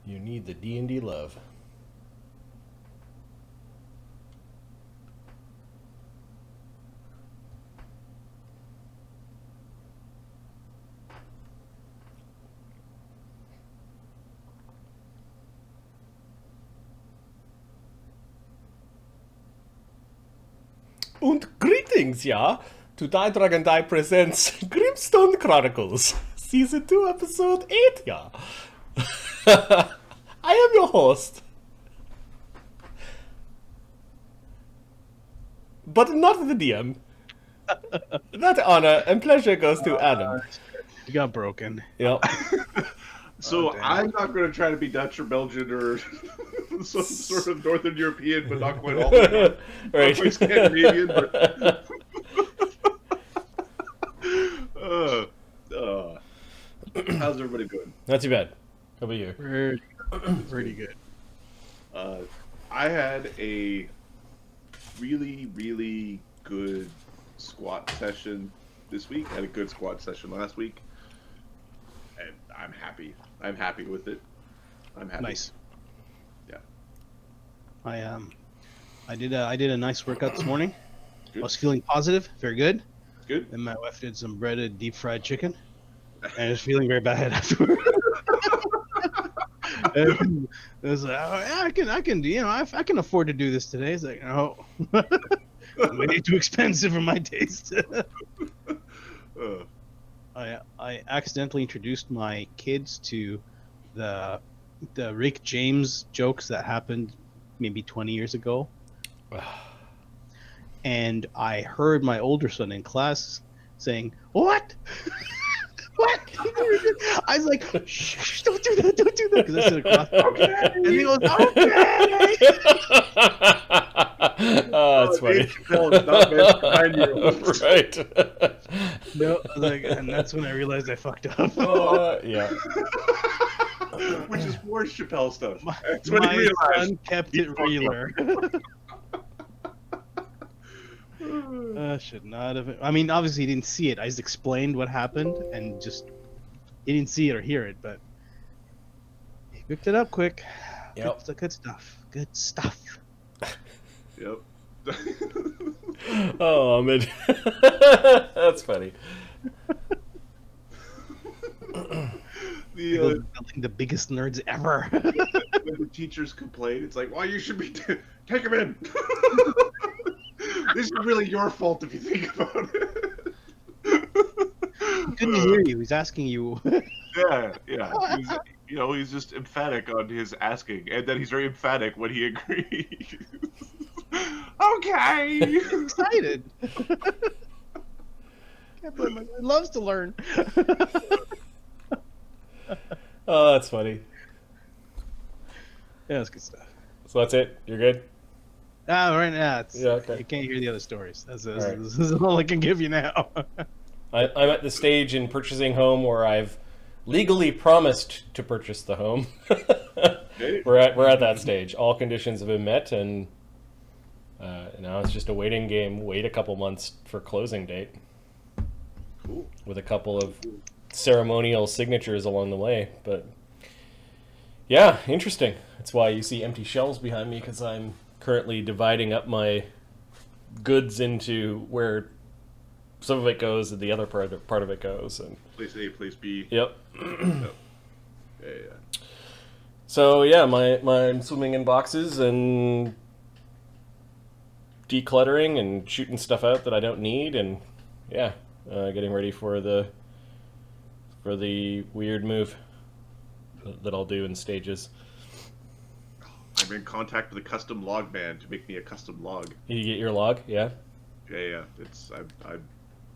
You need the D&D love. Und greetings, ja, to Die Dragon Die presents Grimstone Chronicles, Season 2, Episode 8, ja. I am your host. But not the DM. That honor and pleasure goes to Adam. You got broken. Yep. So damn. I'm not going to try to be Dutch or Belgian or some sort of Northern European, but not quite all the way. Right. Not quite Scandinavian, but how's everybody doing? Not too bad. How about you? Pretty good. I had a really, really good squat session this week. I had a good squat session last week, and I'm happy. I'm happy with it. I'm happy. Nice. Yeah. I did a nice workout this morning. Good. I was feeling positive, very good. Good. And my wife did some breaded deep fried chicken, and I was feeling very bad afterward. And I was like, oh, yeah, I can, I can afford to do this today. It's like, no, way too expensive for my taste. I accidentally introduced my kids to the Rick James jokes that happened maybe 20 years ago. And I heard my older son in class saying, "What? What?" I was like, "Shh, don't do that, don't do that," because I said across. Okay. And he goes, "Okay." Oh, that's funny. Chappelle is not meant for 9-year-olds. Right. No, I was like, and that's when I realized I fucked up. Yeah. Which is more Chappelle stuff. My, That's when he my realized. son kept it realer. Should not have. I mean, obviously he didn't see it. I just explained what happened, and just he didn't see it or hear it, but he picked it up quick. Yep. Good stuff. Good stuff. Yep. Oh, Ahmed. That's funny. Building the biggest nerds ever. When the teachers complain, it's like, "Well, you should be take him in." This is really your fault if you think about it. He couldn't hear you. He's asking you. Yeah. He's just emphatic on his asking, and then he's very emphatic when he agrees. Okay. He's excited. Can't blame him. He loves to learn. Oh, that's funny. Yeah, that's good stuff. So that's it? You're good? Right now, Yeah, okay. you can't hear the other stories. This right. is all I can give you now. I'm at the stage in purchasing home where I've legally promised to purchase the home. We're at that stage. All conditions have been met, and now it's just a waiting game. Wait a couple months for closing date. Cool. With a couple of ceremonial signatures along the way. But yeah, interesting. That's why you see empty shelves behind me, because I'm currently dividing up my goods into where some of it goes and the other part of it goes. And Place A, place B. yep. Yeah. So yeah, I'm swimming in boxes and decluttering and shooting stuff out that I don't need, and yeah, getting ready for the weird move that I'll do in stages. I'm in contact with a custom log man to make me a custom log. You get your log, yeah? Yeah. I'm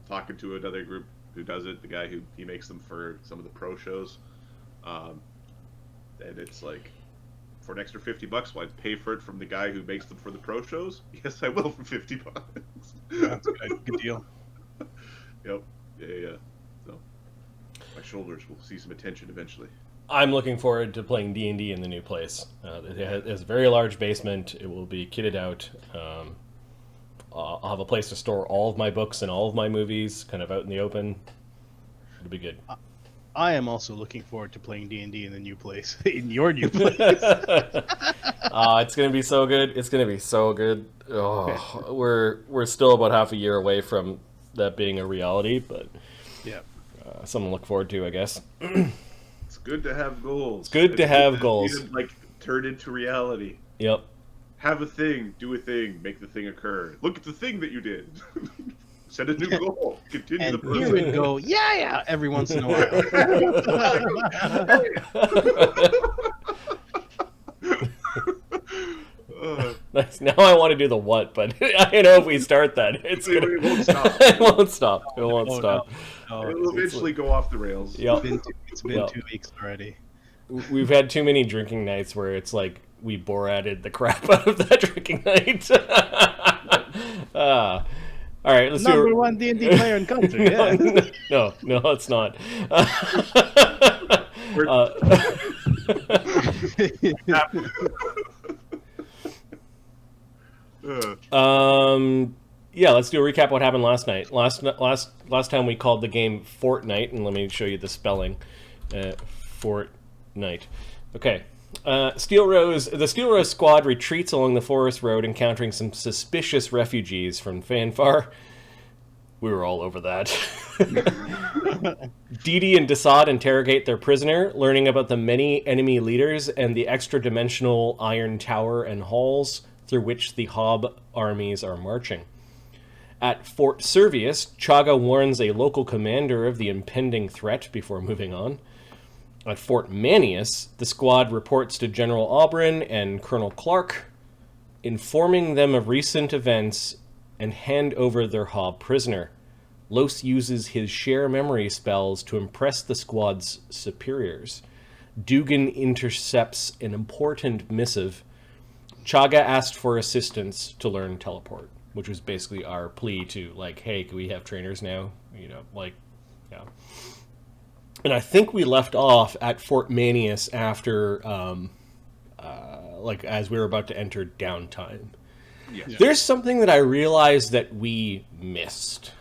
talking to another group who does it. The guy who he makes them for some of the pro shows, and it's like, for an extra $50, will I pay for it from the guy who makes them for the pro shows? Yes, I will for $50. That's a good deal. Yep. Yeah. So my shoulders will see some attention eventually. I'm looking forward to playing D&D in the new place. It has a very large basement. It will be kitted out. I'll have a place to store all of my books and all of my movies, kind of out in the open. It'll be good. I am also looking forward to playing D&D in the new place, in your new place. It's gonna be so good. It's gonna be so good. Oh, we're still about half a year away from that being a reality, but Yeah. something to look forward to, I guess. It's good to have goals. It's good to have see goals. them, like, turn into reality. Yep. Have a thing, do a thing, make the thing occur. Look at the thing that you did. Set a new goal. Continue And the process. here we go. Yeah, every once in a while. Nice. Now I want to do the what, but I know if we start that, it won't stop. It won't stop. It won't stop. No, It'll eventually go off the rails. Yep. it's been 2 weeks already. We've had too many drinking nights where it's like we Borated the crap out of that drinking night. All right, let's Number do one D&D player in country. Yeah. no, it's not. Yeah, let's do a recap of what happened last night. Last time we called the game Fortnite, and let me show you the spelling. Fortnite. Okay. The Steelrose Squad retreats along the forest road, encountering some suspicious refugees from Fanfar. We were all over that. Dee Dee and Desaad interrogate their prisoner, learning about the many enemy leaders and the extra-dimensional iron tower and halls through which the Hob armies are marching. At Fort Servius, Chagga warns a local commander of the impending threat before moving on. At Fort Manius, the squad reports to General Aubryn and Colonel Clark, informing them of recent events and hand over their Hob prisoner. Los uses his share memory spells to impress the squad's superiors. Duggan intercepts an important missive. Chagga asked for assistance to learn teleport, which was basically our plea to, like, hey, can we have trainers now? Yeah. And I think we left off at Fort Manius after, as we were about to enter downtime. Yes. There's something that I realized that we missed.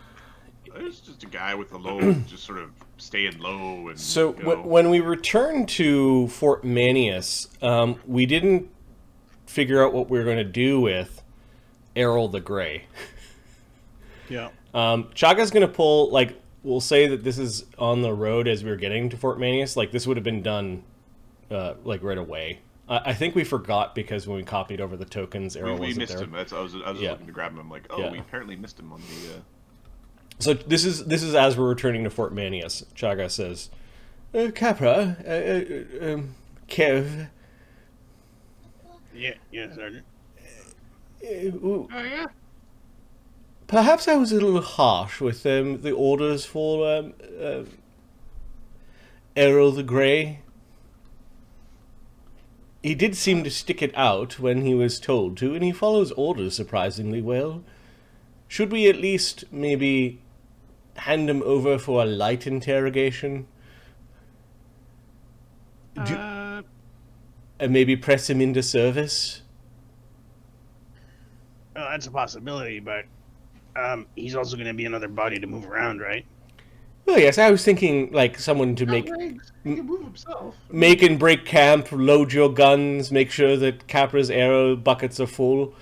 There's just a guy with a low, just sort of staying low. And So when we returned to Fort Manius, we didn't figure out what we were going to do with Errol the Grey. Yeah. Chagga's going to pull, we'll say that this is on the road as we were getting to Fort Manius. This would have been done, right away. I think we forgot because when we copied over the tokens, Errol wasn't missed there. him. I was looking to grab him. I'm like, Yeah. we apparently missed him on the... So this is as we're returning to Fort Manius. Chagga says, Capra, Kev. Yeah, Sergeant. Oh, yeah? Perhaps I was a little harsh with the orders for Errol the Grey. He did seem to stick it out when he was told to, and he follows orders surprisingly well. Should we at least maybe hand him over for a light interrogation? And maybe press him into service? Well, that's a possibility, but he's also going to be another body to move around, right? Well, yes, I was thinking someone to He can move himself. make and break camp, load your guns, make sure that Capra's arrow buckets are full.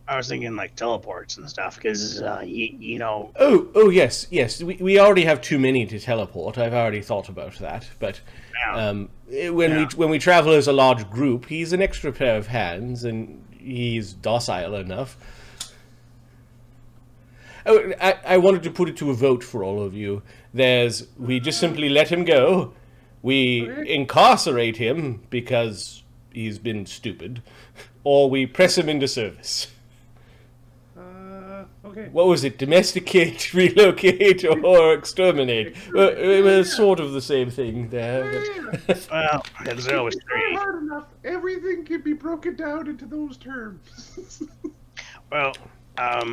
I was thinking teleports and stuff, because, you know... Oh, yes. We already have too many to teleport. I've already thought about that. But when we travel as a large group, he's an extra pair of hands, and he's docile enough. Oh, I wanted to put it to a vote for all of you. We just simply let him go. We incarcerate him because he's been stupid. Or we press him into service. Okay. What was it? Domesticate, relocate, or exterminate? Well, it was sort of the same thing there. But... Well, there's always three. Hard enough. Everything can be broken down into those terms. Well, I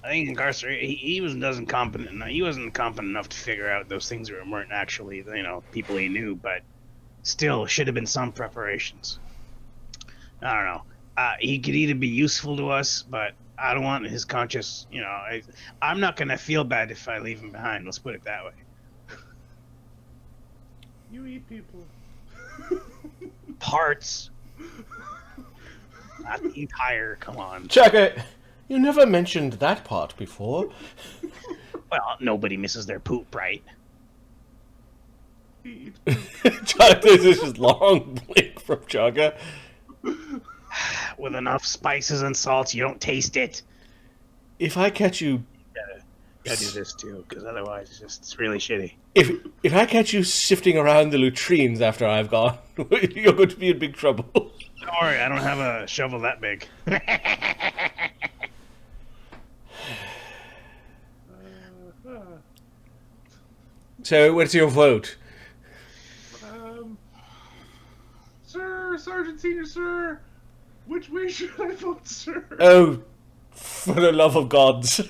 think incarcerated. He wasn't competent enough to figure out those things weren't actually, people he knew. But still, should have been some preparations. I don't know. He could either be useful to us, but I don't want his conscious. I'm not gonna feel bad if I leave him behind. Let's put it that way. You eat people. Parts, not the entire. Come on. Chagga, you never mentioned that part before. Well, nobody misses their poop, right? Eat. Chagga, this is just long blink from Chagga. With enough spices and salt, you don't taste it. If I catch you... Gotta do this too, because otherwise it's really shitty. If I catch you sifting around the latrines after I've gone, you're going to be in big trouble. Don't worry, I don't have a shovel that big. So, what's your vote? Sir, Sergeant Senior, sir, which way should I vote, sir? Oh, for the love of gods.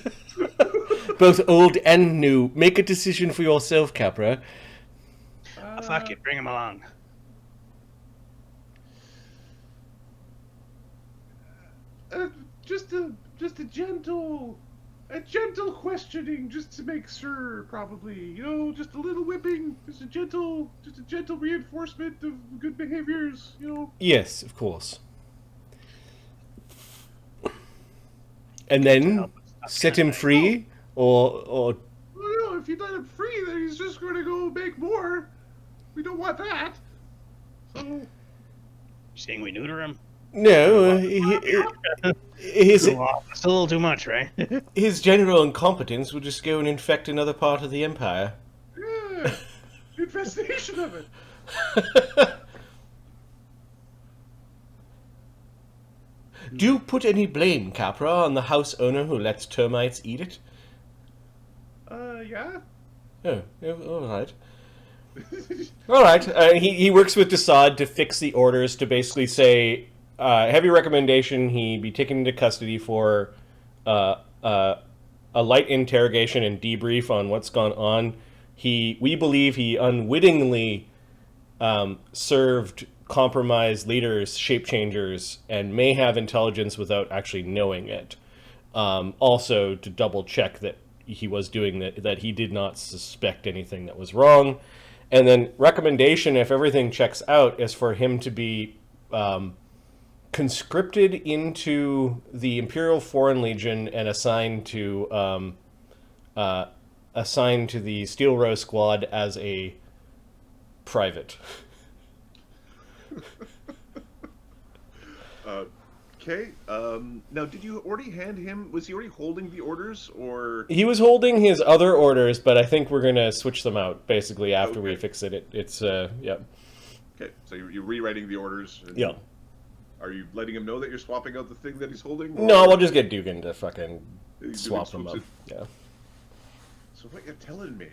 Both old and new. Make a decision for yourself, Capra. Fuck it, bring him along. Just a gentle questioning, just to make sure, probably. Just a little whipping, just a gentle reinforcement of good behaviors. Yes, of course. And then set him free, or Well, if you let him free, then he's just going to go make more. We don't want that. So. You saying we neuter him? no? His It's a little too much, right? his general incompetence would just go and infect another part of the empire. Yeah, infestation of it. Do you put any blame, Capra, on the house owner who lets termites eat it? Yeah. Oh, all right. All right. He works with Desaad to fix the orders to basically say, heavy recommendation he be taken into custody for a light interrogation and debrief on what's gone on. We believe he unwittingly served compromised leaders, shape changers, and may have intelligence without actually knowing it. Also, to double check that he was doing that he did not suspect anything that was wrong. And then recommendation, if everything checks out, is for him to be conscripted into the Imperial Foreign Legion and assigned to the Steelrose Squad as a private. Okay. Now, did you already hand him? Was he already holding the orders, or He was holding his other orders, but I think we're gonna switch them out basically after we fix it. It's yeah. Okay, so you're rewriting the orders. And Yeah. Are you letting him know that you're swapping out the thing that he's holding? No, or- we'll just get Duggan to fucking Duggan swap them swoops up. it. Yeah. So what you're telling me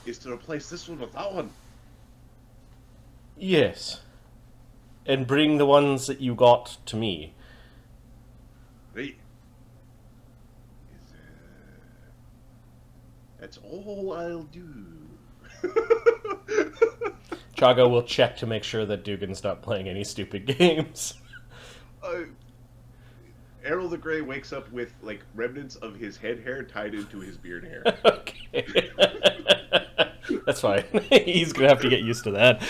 is to replace this one with that one. Yes. And bring the ones that you got to me. Right. That's all I'll do. Chagga will check to make sure that Dugan's not playing any stupid games. Errol the Grey wakes up with like remnants of his head hair tied into his beard hair. Okay. That's fine. He's gonna have to get used to that.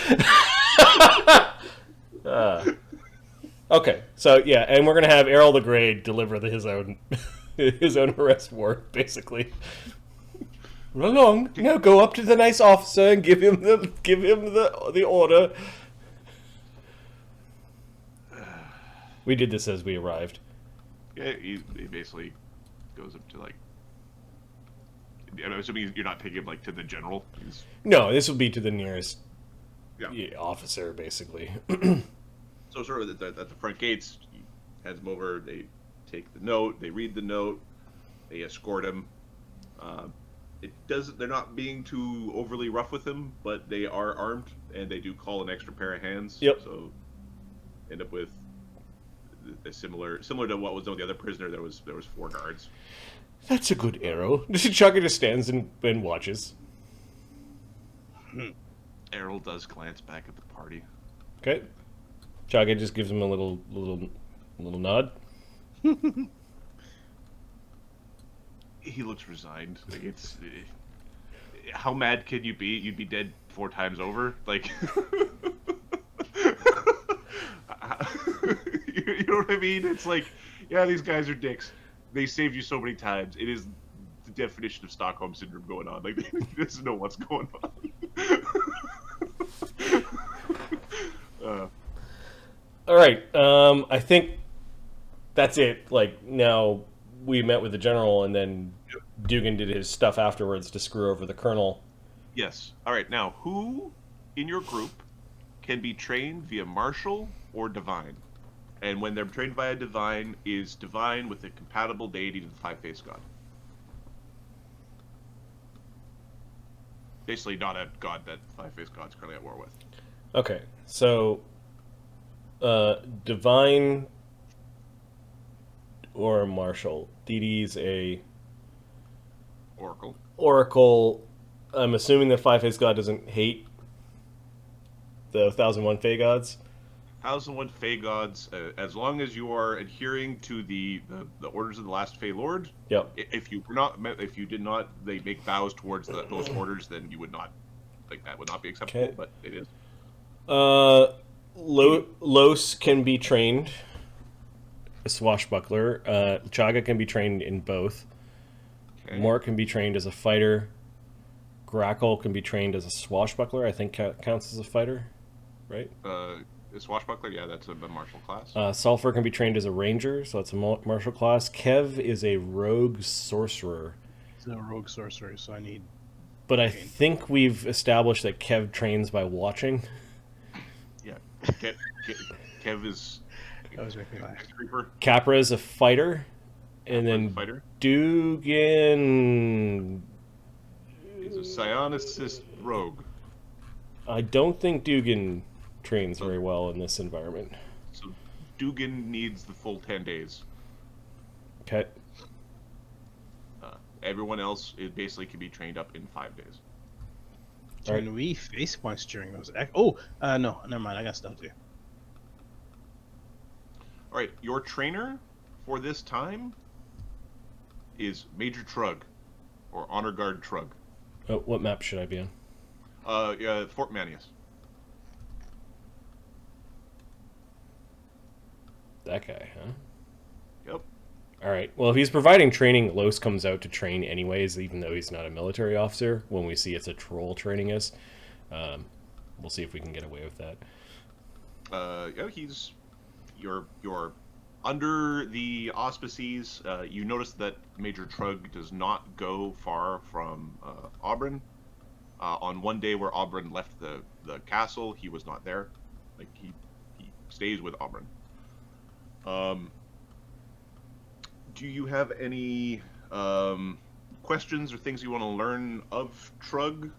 Okay, so yeah, and we're gonna have Errol the Grey deliver his own arrest warrant, basically. Run along. No, go up to the nice officer and give him the order. We did this as we arrived. Yeah, he basically goes up to like. I'm assuming you're not taking him like to the general. No, this will be to the nearest Yeah. officer, basically. So sort of at the front gates, he hands him over. They take the note. They read the note. They escort him. They're not being too overly rough with him, but they are armed and they do call an extra pair of hands. Yep. So end up with a similar to what was done with the other prisoner. There was 4 guards. That's a good arrow. Chagga just stands and watches. Errol does glance back at the party. Okay. Chagga just gives him a little nod. He looks resigned. Like it's how mad can you be? You'd be dead 4 times over. Like you know what I mean? It's like, yeah, these guys are dicks. They saved you so many times. It is the definition of Stockholm syndrome going on. Like he doesn't know what's going on. All right. I think that's it. Like, now we met with the general, and then Duggan did his stuff afterwards to screw over the colonel. Yes. All right. Now, who in your group can be trained via martial or divine? And when they're trained via divine, is divine with a compatible deity to the five-faced god? Basically, not a god that the five-faced god's currently at war with. Okay, so divine or martial. Dee Dee's a Oracle. oracle. I'm assuming the five-faced god doesn't hate the 1001 Fey gods. 1001 Fey gods, as long as you are adhering to the orders of the last Fey Lord. Yep. If you did not, they make vows towards those orders, then you would not, like, that would not be acceptable. Okay. But it is. Los can be trained a swashbuckler. Chagga can be trained in both. Okay. Mort can be trained as a fighter. Grakkel can be trained as a swashbuckler. I think counts as a fighter, right? Swashbuckler, yeah, that's a martial class. Sulfur can be trained as a ranger, so that's a martial class. Kev is a rogue sorcerer. He's a rogue sorcerer, so I need. But I think we've established that Kev trains by watching. Yeah, Kev is. That was making me laugh. Creeper. Capra is a fighter, and then Fighter. Duggan. He's a psionicist rogue. I don't think Duggan trains very well in this environment. So Duggan needs the full 10 days. Okay. Everyone else, it basically can be trained up in 5 days. Can we face punch during those? No, never mind. I got stuff too. All right, your trainer for this time is Major Trug, or Honor Guard Trug. Oh, what map should I be on? Fort Manius. That guy, huh? Yep. All right. Well, if he's providing training, Los comes out to train anyways, even though he's not a military officer. When we see it's a troll training us, we'll see if we can get away with that. Yeah, he's you're under the auspices. You notice that Major Trug does not go far from Auburn. On one day where Auburn left the castle, he was not there. Like he stays with Auburn. Do you have any questions or things you want to learn of Trug?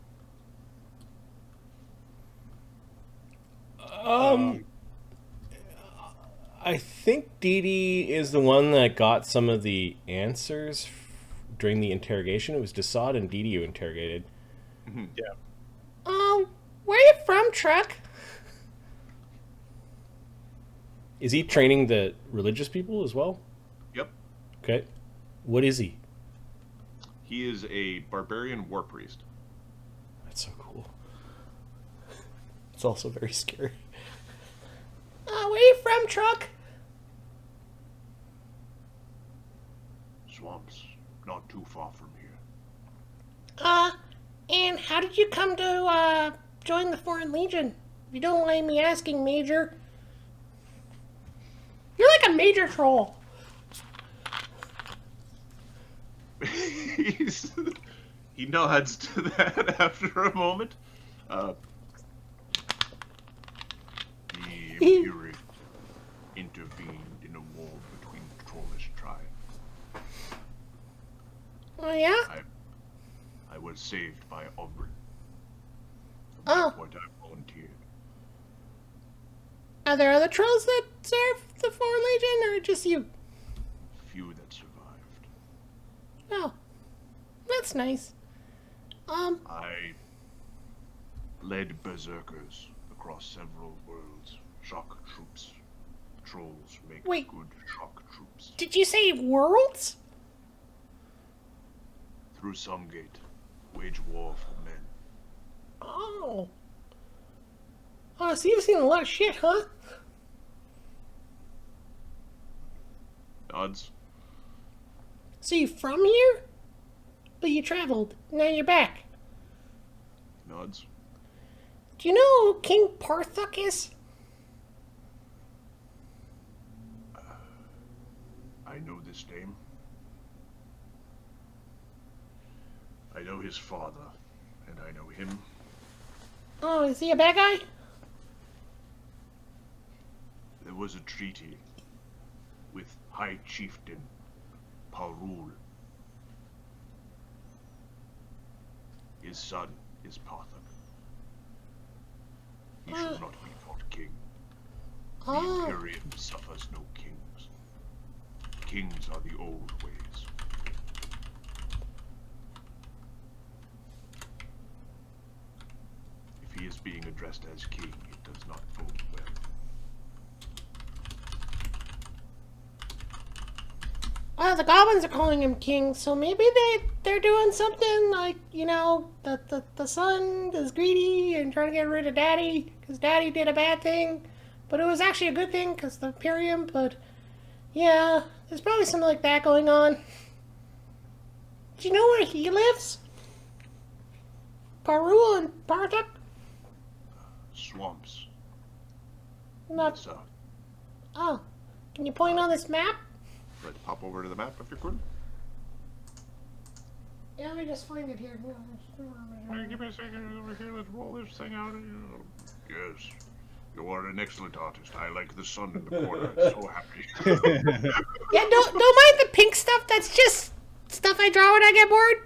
I think Dee Dee is the one that got some of the answers during the interrogation. It was Desaad and Dee Dee who interrogated. Mm-hmm. Yeah. Where are you from, Truck? Is he training the religious people as well? Yep. Okay. What is he? He is a barbarian war priest. That's so cool. It's also very scary. Where are you from, Truck? Swamps, not too far from here. And how did you come to, join the Foreign Legion? If you don't mind me asking, Major. You're like a major troll. He nods to that after a moment. The Imperium intervened in a war between the trollish tribe. Oh, yeah? I was saved by Auburn. Oh. What I volunteered. Are there other trolls that serve the Foreign Legion, or just you? Few that survived. Oh. That's nice. I led berserkers across several worlds. Shock troops. Trolls make Wait. good shock troops. Did you say worlds? through some gate. Wage war for men. Oh. Oh, so you've seen a lot of shit, huh? Nods. So you from here? But you traveled. Now you're back. Nods. Do you know who King Parthuk is? I know this name. I know his father, and I know him. Oh, is he a bad guy? There was a treaty with High Chieftain Parul. His son is Parthuk. He should not be thought king. The Oh. Imperium suffers no kings. Kings are the old ways. If he is being addressed as king, it does not bode well. Well, the goblins are calling him king, so maybe they're doing something like, you know, the son is greedy and trying to get rid of daddy because daddy did a bad thing, but it was actually a good thing because the Imperium, but yeah, there's probably something like that going on. Do you know where he lives? Parul and Parthuk? Swamps. Not. Yes, Oh, can you point on this map? Let's pop over to the map if you're cool. Yeah, let me just find it here. Give me a second over here. Let's roll this thing out. Yes. You are an excellent artist. I like the sun in the corner. I'm so happy. Yeah, don't mind the pink stuff. That's just stuff I draw when I get bored.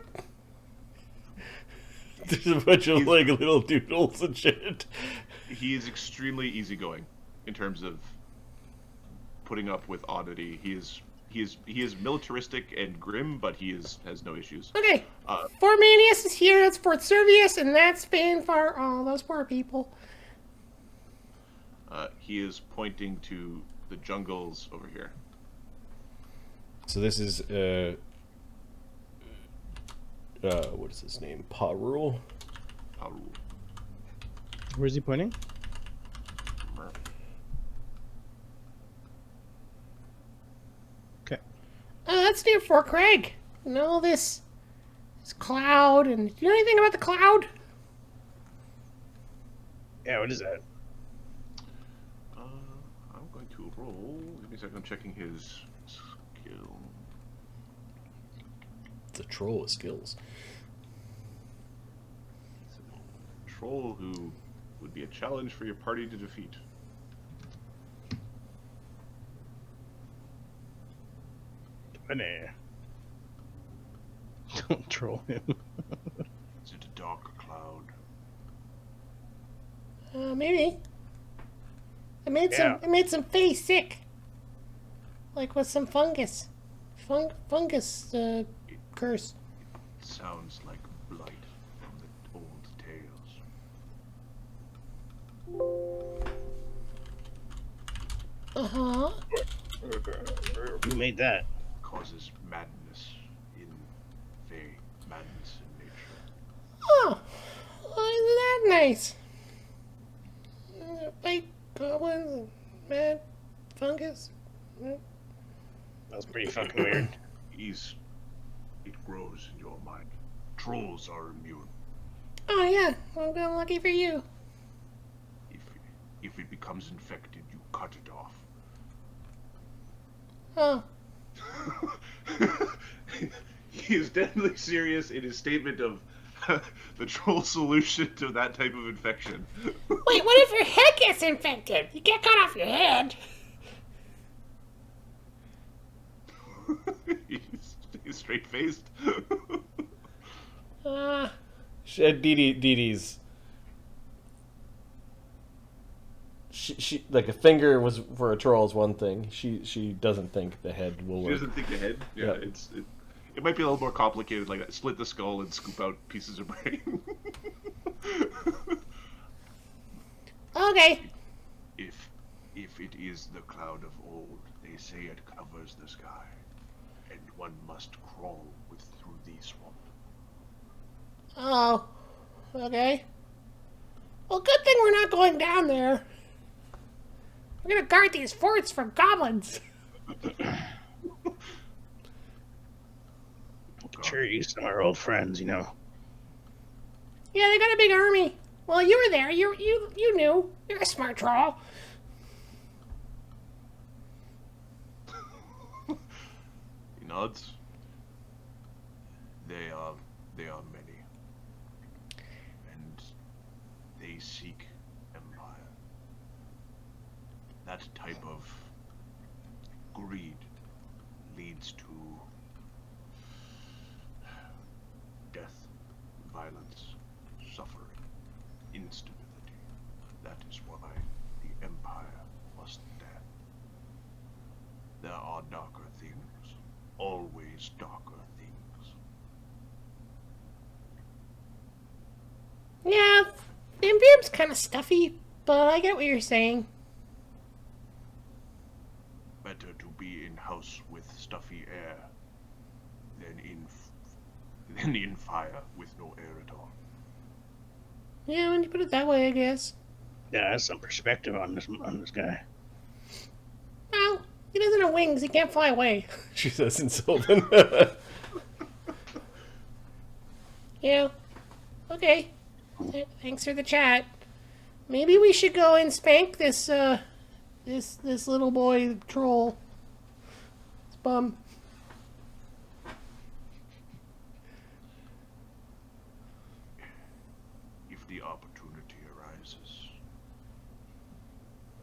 There's a bunch of like little doodles and shit. He is extremely easygoing in terms of putting up with oddity. He is militaristic and grim, but has no issues. Okay. Fort Manius is here. That's Fort Servius, and that's Spain for all those poor people. He is pointing to the jungles over here. So this is what is his name? Parul. Parul. Where's he pointing? Okay. Oh, that's near Fort Craig. You know this cloud, and do you know anything about the cloud? Yeah, what is that? I'm going to roll. Give me a second. I'm checking his skill. The troll with skills. Troll who would be a challenge for your party to defeat. Funny. Don't troll him. Is it a dark cloud? Maybe. It made some face sick. Like with some fungus. Fungus curse. Sounds like blight from the old tales. Uh-huh. Who made that? Causes madness in Fae, madness in nature. Oh, well, isn't that nice? Fake goblins and mad fungus. That's pretty fucking weird. It grows in your mind. Trolls are immune. Oh yeah, well, good lucky for you. If it becomes infected, you cut it off. Oh. He is definitely serious in his statement of the troll solution to that type of infection. Wait, what if your head gets infected? You get cut off your head. He's straight-faced. Dee Dee's. She like a finger was for a troll is one thing. She doesn't think the head will She work. doesn't think ahead. Yeah, it might be a little more complicated, like split the skull and scoop out pieces of brain. Okay. If it is the cloud of old, they say it covers the sky, and one must crawl through the swamp. Oh, okay. Well, good thing we're not going down there. We're gonna guard these forts from goblins. Sure, you some of our old friends, you know. Yeah, they got a big army. Well, you were there. You knew. You're a smart troll. He nods. They are many. And they seek empire. That type of greed leads to death, violence, suffering, instability. That is why the empire must stand. There are darker things, always darker things. Yeah, the Imperium's kind of stuffy, but I get what you're saying. Better to be in house with stuffy air than in fire with no air at all. Yeah, when you put it that way, I guess. Yeah, that's some perspective on this guy. Well, he doesn't have wings. He can't fly away. She says in Sylvan. Yeah. Okay. Thanks for the chat. Maybe we should go and spank this this little boy troll. This bum. If the opportunity arises,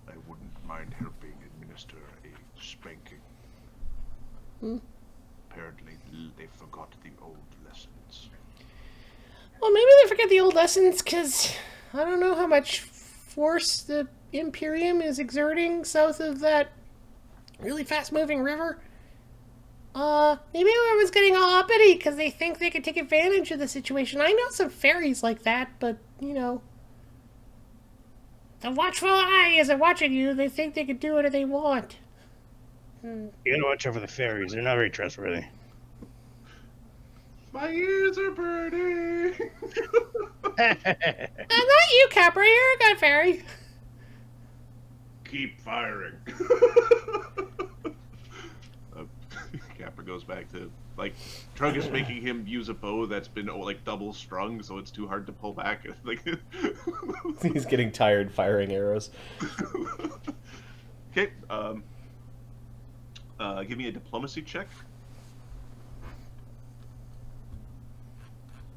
I wouldn't mind helping administer a spanking. Apparently, they forgot the old lessons. Well, maybe they forget the old lessons because I don't know how much force the Imperium is exerting south of that really fast-moving river. Maybe everyone's getting all uppity because they think they could take advantage of the situation. I know some fairies like that, but, you know, the watchful eye isn't watching you. They think they could do whatever they want. You gotta watch over the fairies. They're not very trustworthy. My ears are burning. Not you, Capra. You're a good fairy. Keep firing. Capra goes back to, like, Trug is making him use a bow that's been, like, double strung, so it's too hard to pull back. Like, He's getting tired firing arrows. okay, give me a diplomacy check.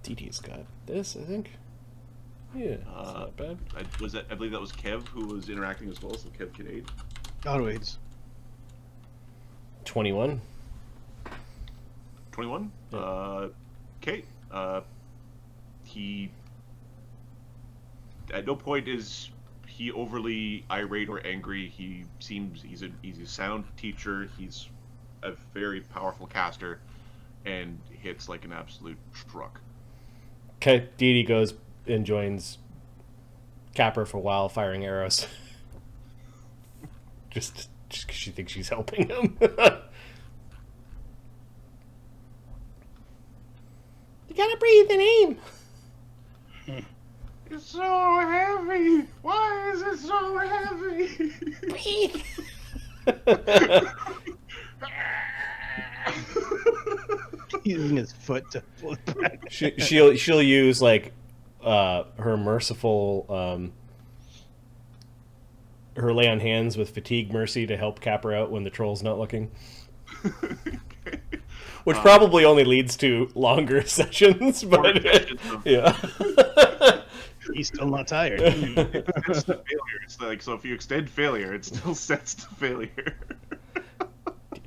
Dee Dee's got this, I think. Yeah, it's not bad. I believe that was Kev who was interacting as well, so Kev can aid. Godwades. 21. 21? Yeah. Okay. He... At no point is he overly irate or angry. He seems... He's a sound teacher. He's a very powerful caster. And hits like an absolute truck. Okay, Dee Dee goes and joins Capra for a while, firing arrows. just because she thinks she's helping him. You gotta breathe and aim. It's so heavy! Why is it so heavy? Breathe. Using his foot to pull it back. She'll use like her merciful her lay on hands with fatigue mercy to help Capra out when the troll's not looking. Okay. Which probably only leads to longer sessions, but yeah. He's still not tired. It's the failure. It's like, so if you extend failure, it still sets to failure.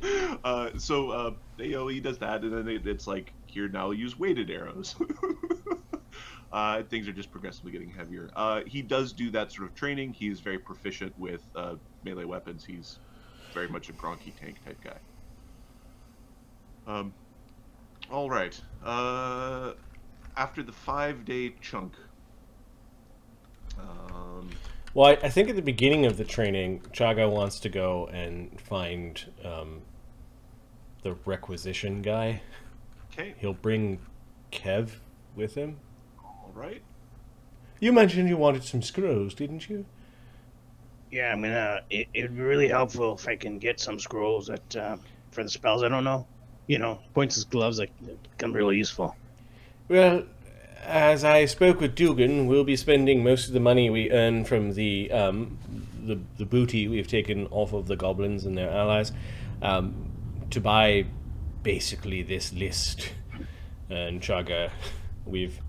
He does that, and then it's like, here, now use weighted arrows. Things are just progressively getting heavier. He does do that sort of training. He's very proficient with melee weapons. He's very much a Gronky tank type guy. All right. After the 5-day chunk. Well, I think at the beginning of the training, Chagga wants to go and find the requisition guy. Okay. He'll bring Kev with him. All right. You mentioned you wanted some scrolls, didn't you? Yeah, I'm gonna. It'd be really helpful if I can get some scrolls that for the spells. I don't know. Points his gloves like become really useful. Well, as I spoke with Duggan, we'll be spending most of the money we earn from the booty we've taken off of the goblins and their allies to buy basically this list. And Chagga, we've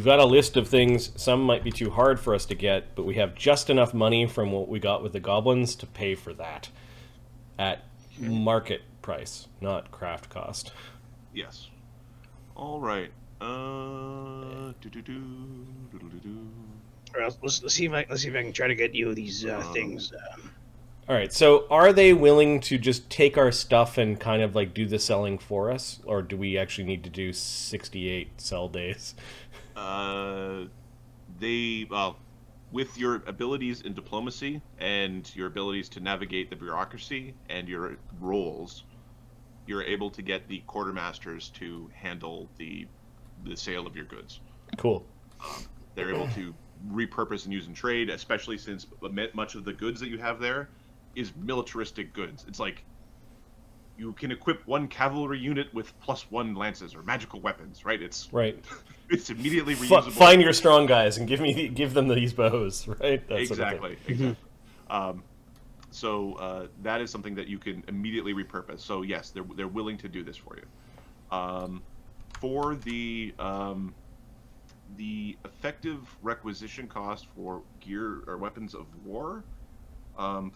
got a list of things. Some might be too hard for us to get, but we have just enough money from what we got with the goblins to pay for that at market price, not craft cost. Yes. All right. Or else, let's see if I can try to get you these things. All right. So, are they willing to just take our stuff and kind of like do the selling for us, or do we actually need to do 68 sell days? With your abilities in diplomacy and your abilities to navigate the bureaucracy and your roles, you're able to get the quartermasters to handle the sale of your goods. Cool. They're able to repurpose and use in trade, especially since much of the goods that you have there is militaristic goods. It's like you can equip one cavalry unit with +1 lances or magical weapons, right? It's right. It's immediately reusable. Find your strong guys and give them these bows, right? That's exactly. So that is something that you can immediately repurpose. So yes, they're willing to do this for you. For the effective requisition cost for gear or weapons of war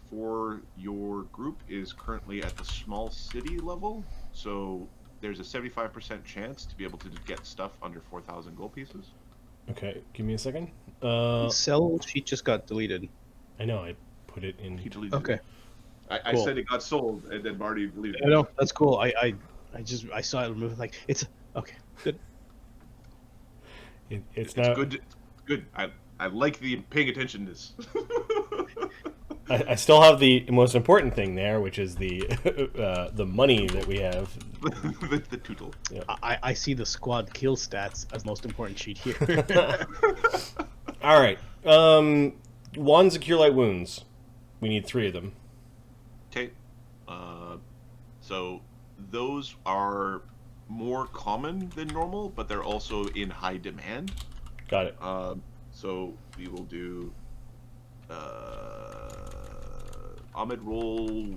for your group is currently at the small city level. So there's a 75% chance to be able to get stuff under 4,000 gold pieces. Okay, give me a second. Sell sheet just got deleted. I know, I put it in. He deleted Okay. it. I said it got sold, and then Marty deleted it. I know, that's cool. I saw it removed. Like, it's okay. Good. It's not good. Good. I like the paying attention to this. I still have the most important thing there, which is the money that we have. the tootle. Yeah. I see the squad kill stats as most important sheet here. All right. Wands of Cure Light Wounds. We need 3 of them. Okay. So those are more common than normal, but they're also in high demand. Got it. So we will do Ahmed, roll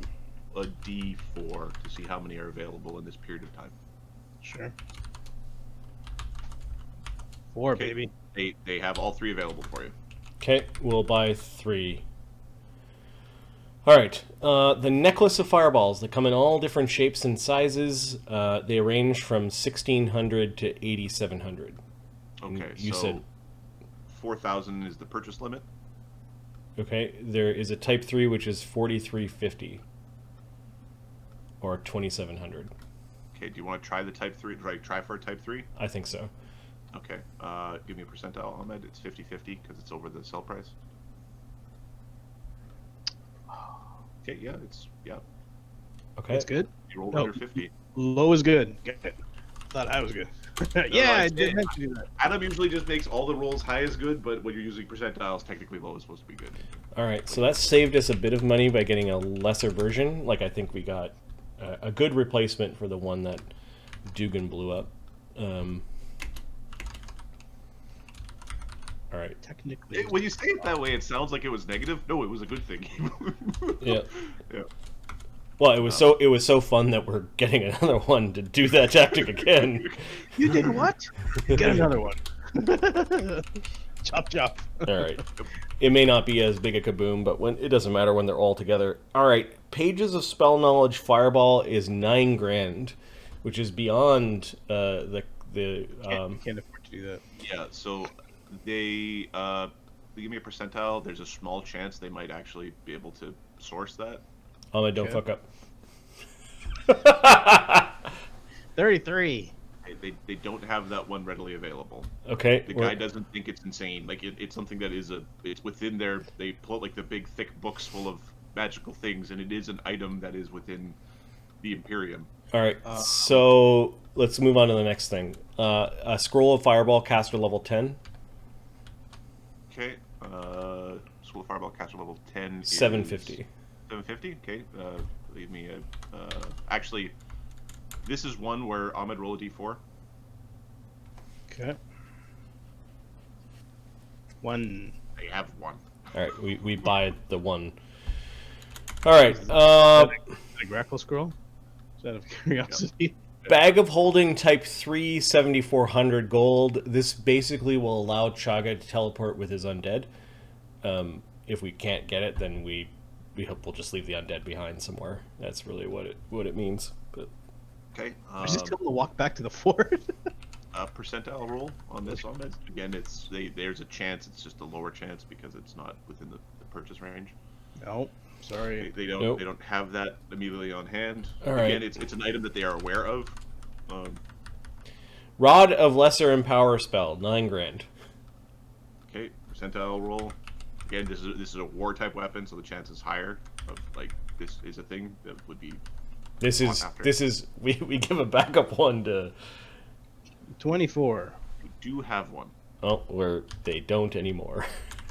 a D4 to see how many are available in this period of time. Sure. 4, okay. baby. They have all 3 available for you. Okay, we'll buy 3. All right. The necklace of fireballs. They come in all different shapes and sizes. They range from 1,600 to 8,700. Okay, you so said 4,000 is the purchase limit. Okay, there is a Type 3 which is 4,350 or 2,700. Okay, do you want to try the Type 3? Try for a Type 3? I think so. Okay, give me a percentile, Ahmed. It's 50-50 because it's over the sell price. Okay, yeah, Okay. That's good. You rolled under 50. Low is good. Get it. Thought I was good. Yeah, I did meant to do that. Adam usually just makes all the rolls high as good, but when you're using percentiles, technically low is supposed to be good. All right, so that saved us a bit of money by getting a lesser version. Like, I think we got a good replacement for the one that Duggan blew up. All right. Technically. When you say it that way, it sounds like it was negative. No, it was a good thing. Yeah. Yeah. Well, it was so fun that we're getting another one to do that tactic again. You did what? Get another one. Chop chop. All right. It may not be as big a kaboom, but it doesn't matter when they're all together. All right. Pages of Spell Knowledge Fireball is 9 grand, which is beyond the. Can't afford to do that. Yeah. So they give me a percentile. There's a small chance they might actually be able to source that. Don't fuck up. 33. They don't have that one readily available. Okay. The guy doesn't think it's insane. Like it's something that is it's within their. They pull out like the big thick books full of magical things, and it is an item that is within the Imperium. All right, so let's move on to the next thing. A scroll of fireball, caster level 10. Okay. School of Fireball, caster level 10. 750. 750. Okay. Leave me a. Actually, this is one where Ahmed roll a d4. Okay. 1. I have one. All right, we buy the one. All right. A Grakkel scroll? Is that out of curiosity? Bag of Holding type 3, 7,400 gold. This basically will allow Chagga to teleport with his undead. If we can't get it, then we hope we'll just leave the undead behind somewhere. That's really what it means. But Okay. I just tell him to walk back to the fort. A percentile roll on this Ahmed. Again, there's a chance. It's just a lower chance because it's not within the purchase range. No, sorry. They don't Nope. they don't have that immediately on hand. All right. Again, it's an item that they are aware of. Rod of Lesser Empower spell, 9 grand. Okay, percentile roll. Again, this is a war type weapon, so the chance is higher of like this is a thing that would be. This is we give a backup one to. 24. We do have one. Oh, where they don't anymore.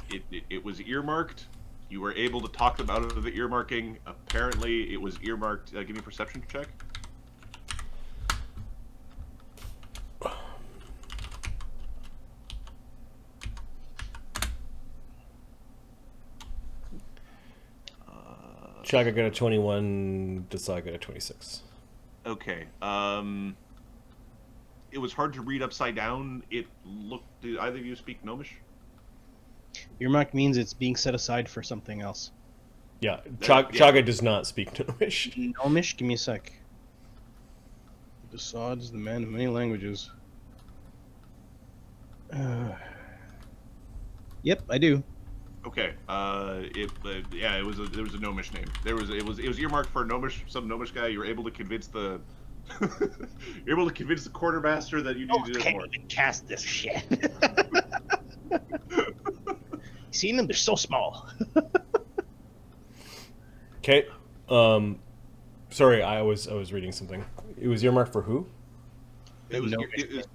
It was earmarked. You were able to talk them out of the earmarking. Apparently, it was earmarked. Give me a perception check. Chagga got a 21, Desai got a 26. Okay. It was hard to read upside down. It looked. Did either of you speak Gnomish? Earmark means it's being set aside for something else. Yeah, Yeah. Chagga does not speak Gnomish. Gnomish? Give me a sec. The Sod is the man of many languages. Yep, I do. Okay. Yeah, there was a Gnomish name. It was earmarked for some Gnomish guy. You were able to convince the. You're able to convince the quartermaster that you need to do this more. Even cast this shit. Seen them? They're so small. Okay. Sorry, I was reading something. It was earmarked for who? It was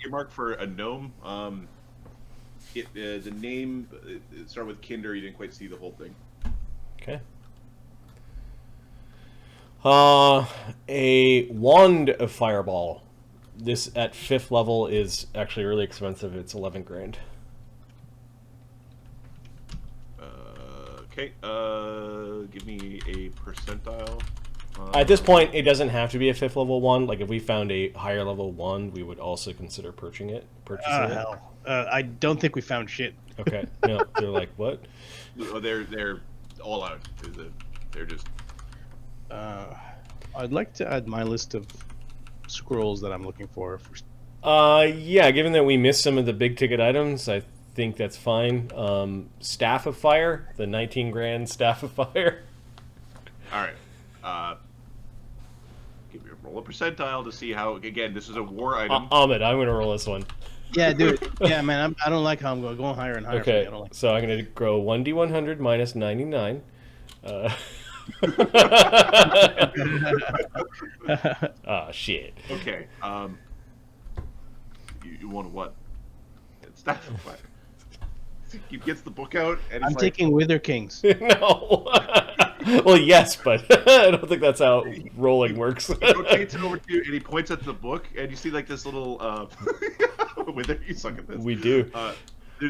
earmarked for a gnome. The name it started with Kinder. You didn't quite see the whole thing. Okay. A wand of fireball. This at 5th level is actually really expensive. It's 11 grand. Okay. Give me a percentile. At this point, it doesn't have to be a 5th level wand. Like if we found a higher level wand, we would also consider purchasing it. Hell. I don't think we found shit. Okay. No, they're like what? They're all out. They're just. I'd like to add my list of scrolls that I'm looking for. Yeah, given that we missed some of the big ticket items, I think that's fine. Staff of Fire, the 19 grand Staff of Fire. All right. Give me a roll a percentile to see how. Again, this is a war item. Ahmed, I'm gonna roll this one. Yeah, dude. Yeah, man. I don't like how I'm going higher and higher. Okay, I don't like so I'm gonna grow 1d100 minus 99. Shit. Okay. You want what? It's that. He gets the book out and he's I'm taking Wither Kings. No. Well, yes, but I don't think that's how rolling works. He rotates it over to you and he points at the book and you see like this little Wither. You suck at this. We do.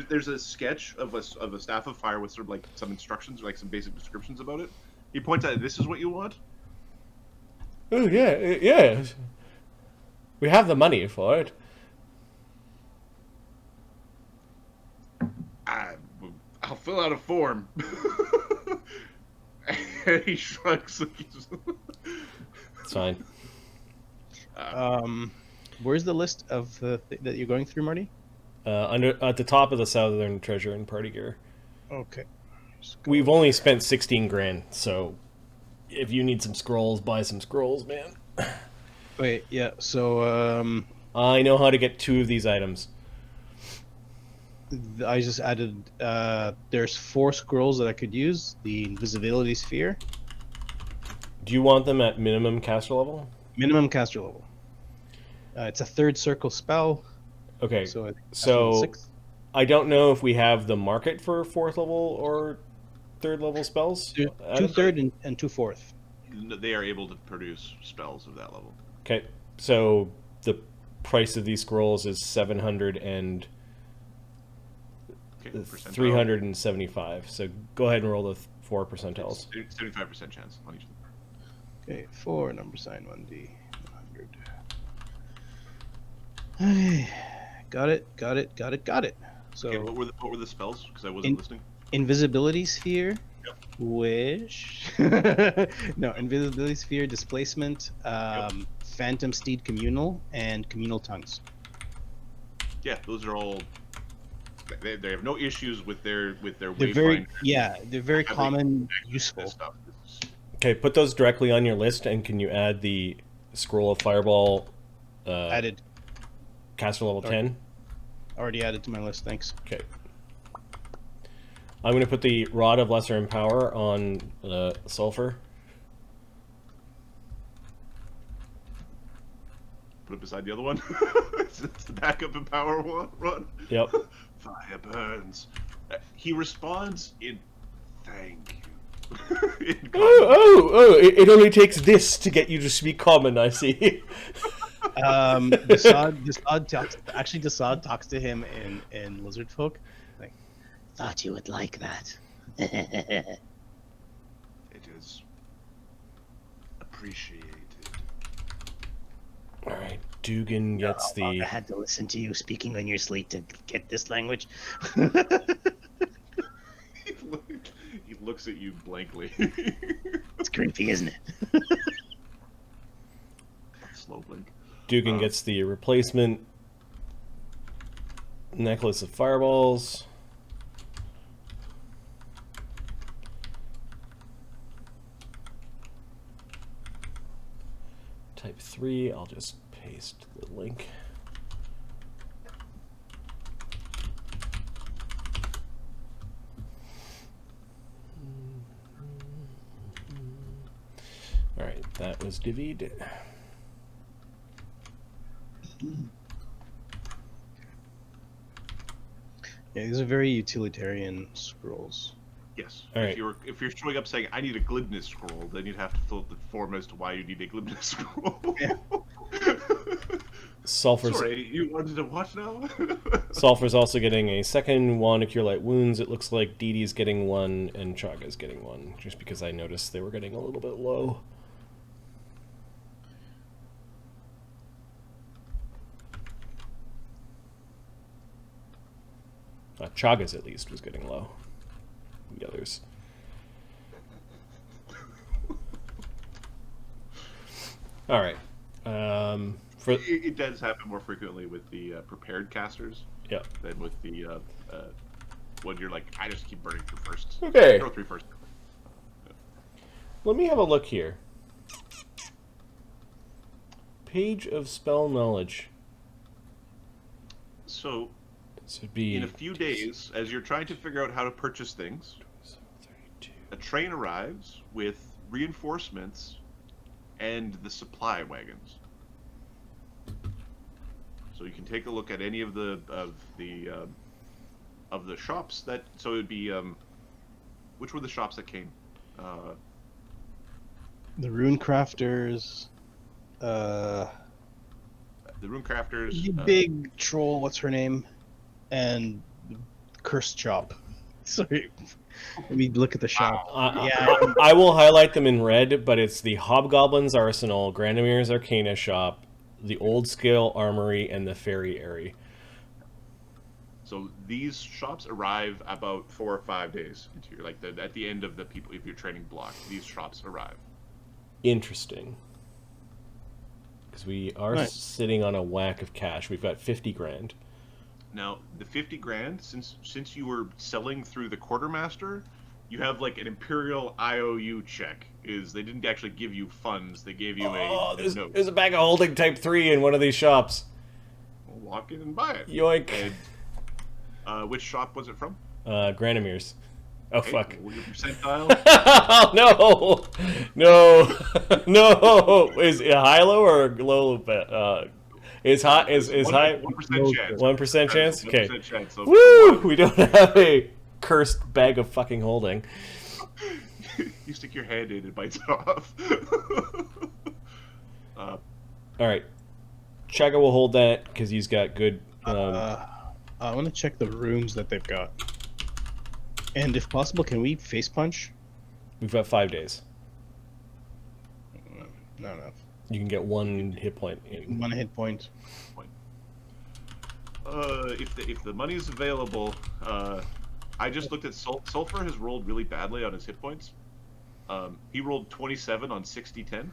There's a sketch of a staff of fire with sort of like some instructions, like some basic descriptions about it. He points out, "This is what you want." Oh yeah. We have the money for it. I'll fill out a form. And he shrugs. It's fine. Where's the list of that you're going through, Marty? At the top of the Southern Treasure and Party Gear. Okay. We've only spent 16 grand, so if you need some scrolls, buy some scrolls, man. Wait, yeah. So I know how to get 2 of these items. I just added. There's 4 scrolls that I could use. The invisibility sphere. Do you want them at minimum caster level? Minimum caster level. It's a third circle spell. Okay, So I think so sixth. I don't know if we have the market for fourth level or third level spells. Two Adam? third and two fourth. They are able to produce spells of that level. Okay, so the price of these scrolls is 700 and Okay, percentile. 375. So go ahead and roll the 4 percentiles. 75% chance on each of them. Okay, 4 number sign 1D 100. Okay, got it. So Okay, what were the spells? Because I wasn't listening. invisibility sphere, Yep. wish. No, invisibility sphere, displacement, phantom steed communal, and communal tongues. Yeah, those are all. They have no issues with their They're wayfinder. they're very Having common, access to useful. this stuff. Okay, put those directly on your list, and can you add the scroll of fireball Added, caster level Sorry. 10? already added to my list. Thanks. Okay. I'm going to put the Rod of Lesser Empower on Sulfur. Put it beside the other one. It's the backup empower one. Run. Yep. Fire burns. He responds in "Thank you." In It only takes this to get you to speak common, I see. Desaad talks to him in lizard folk. Like, thought you would like that. It is appreciated. All right, Duggan gets I the... had to listen to you speaking on your sleep to get this language. He looks at you blankly. It's creepy, isn't it? Slow blink. Duggan gets the replacement necklace of fireballs. Type 3, I'll just paste the link. Alright, that was divvied. Yeah, these are very utilitarian scrolls. Yes. All right. If you're showing up saying I need a glibness scroll, then you'd have to fill out the form as to why you need a glibness scroll. Yeah. Sulfur's, Sorry, you wanted to watch now? Sulfur's also getting a second wand to cure light wounds. It looks like Dee Dee's getting one and Chagga's getting one, just because I noticed they were getting a little bit low. Chagga's at least was getting low. The others. All right. It does happen more frequently with the prepared casters Yeah. than with the when you're like, I just keep burning through first. Okay. Throw 3 first. Let me have a look here. Page of spell knowledge. So, This would be in a few days, as you're trying to figure out how to purchase things, 32. a train arrives with reinforcements and the supply wagons. So you can take a look at any of the shops that. So it'd be which were the shops that came? The rune crafters, The rune crafters. the big troll, what's her name, and cursed shop. Sorry, let me look at the shop. I will highlight them in red, but it's the Hobgoblin's Arsenal, Grandamir's Arcana Shop, the Old Scale Armory, and the Fairy Airy. So these shops arrive about 4 or 5 days into your at the end of the people if your training block. These shops arrive. Interesting. Because we are Nice. sitting on a whack of cash. We've got 50 grand. Now the 50 grand, since you were selling through the quartermaster, you have like an imperial IOU check. Is they didn't actually give you funds; they gave you a note. There's a bag of holding type 3 in one of these shops. Well, walk in and buy it. Yoink. And, which shop was it from? Grandamir's. Oh, Okay, fuck. What your percentile? No! No! No! Is it high low or low? Is high? Is high? 1% chance. 1% chance? Okay. 1% chance. So Woo! We don't have a cursed bag of fucking holding. you stick your hand in, it bites it off. All right. Chagga will hold that because he's got good. I want to check the rooms that they've got. And if possible, can we face punch? We've got 5 days. Not enough. You can get 1 hit point. 1 hit point. If the money is available, I just looked at Sulfur has rolled really badly on his hit points. He rolled 27 on 60-10.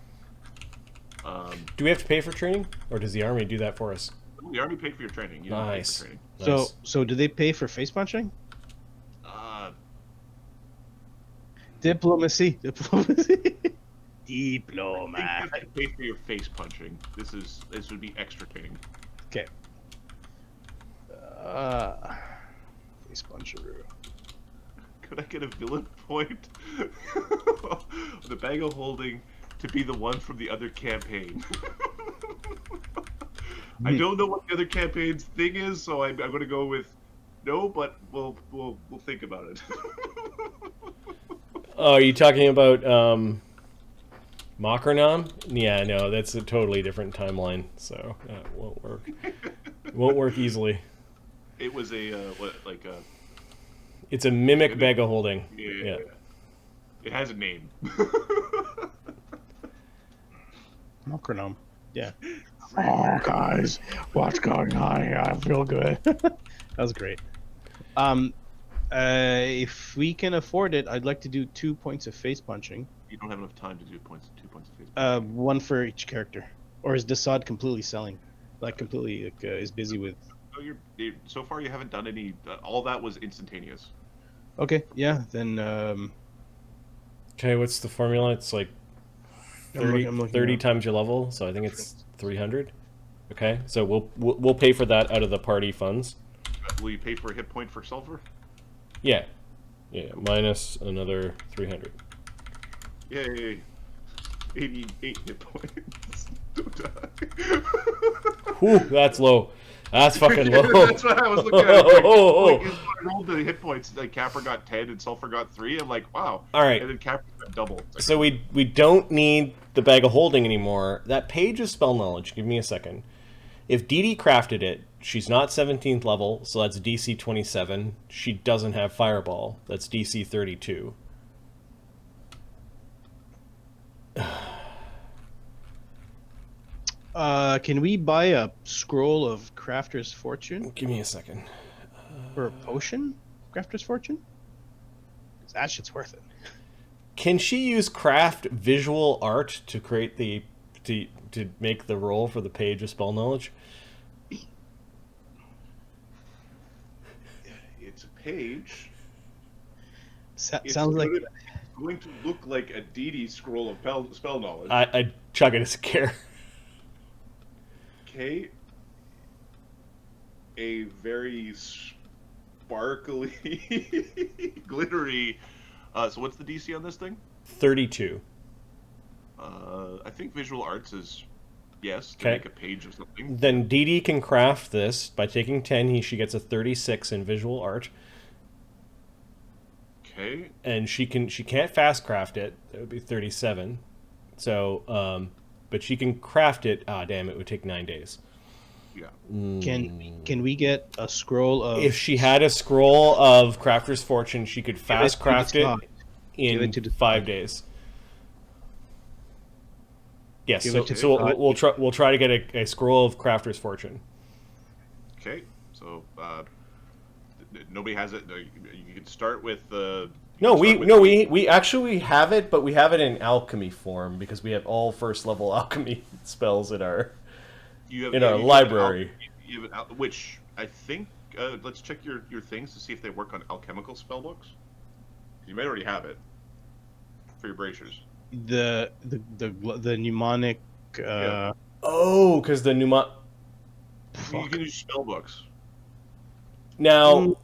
Do we have to pay for training, or does the army do that for us? We already paid for your training. You didn't pay for Nice. training. Nice. So do they pay for face punching? Diplomacy. I think you have to pay for your face punching. This would be extra training. Okay. Face puncheroo. Could I get a villain point? The bag of holding to be the one from the other campaign. I don't know what the other campaign's thing is, so I'm going to go with no, but we'll think about it. Oh, are you talking about Makronam? Yeah, no, that's a totally different timeline, so that won't work. It won't work easily. It was It's a mimic bag of holding. Yeah. It has a name. Macronome. Yeah. Oh, guys, what's going on here? I feel good. That was great. If we can afford it, I'd like to do 2 points of face punching. You don't have enough time to do 2 points of face. 1 for each character. Or is Desaad completely selling? Like completely is busy with. So so far you haven't done any. All that was instantaneous. Okay, yeah, then. Okay, what's the formula? It's like 30, I'm looking 30 up. times your level, so I think it's 300. Okay, so we'll pay for that out of the party funds. Will you pay for a hit point for Sulfur? Yeah, minus another 300. Yay! 88 hit points. Don't die. Whew, that's low. That's fucking low. That's what I was looking at. Like, I rolled the hit points. Like Capra got 10 and Sulfur got 3. I'm like, wow. All right. And then Capra got double. Like, So we don't need the bag of holding anymore. That page of spell knowledge. Give me a second. If Dee Dee crafted it, she's not 17th level, so that's DC 27. She doesn't have Fireball. That's DC 32. Can we buy a scroll of Crafter's Fortune Give me a second. or a potion? Crafter's Fortune? 'Cause that shit's worth it. Can she use craft visual art to create to make the roll for the page of spell knowledge? it's a page. Sounds It's like going to look like a Dee Dee scroll of spell knowledge. I Chagga doesn't care. Okay. A very sparkly, glittery. So what's the DC on this thing? 32. I think visual arts is yes to Okay. make a page of something. Then Dee Dee can craft this by taking 10. She gets a 36 in visual art, Okay. and she can't fast craft it. That would be 37. So, but she can craft it. Ah, damn! It would take 9 days. Yeah. can we get a scroll of If she had a scroll of Crafter's Fortune, she could fast craft it Give in it to the 5 days. Yes, Give so, it to so the- we'll try to get a scroll of Crafter's Fortune. Okay. So nobody has it. You can start with the. No, we actually have it, but we have it in alchemy form because we have all first level alchemy spells in our library. You have which I think. Let's check your things to see if they work on alchemical spellbooks. You may already have it for your bracers. the mnemonic. Yeah. Oh, because the You can use spellbooks. now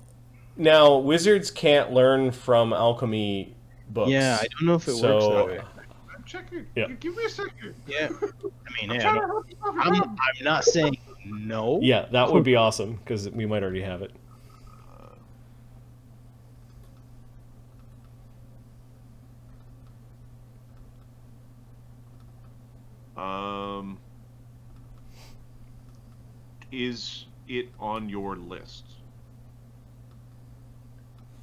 Now, wizards can't learn from alchemy books. Yeah, I don't know if it works that way. I'm checking. Yeah. Give me a second. Yeah, I mean, I'm yeah, trying to help you solve your I'm problem. not saying no. Yeah, that would be awesome because we might already have it. Is it on your list?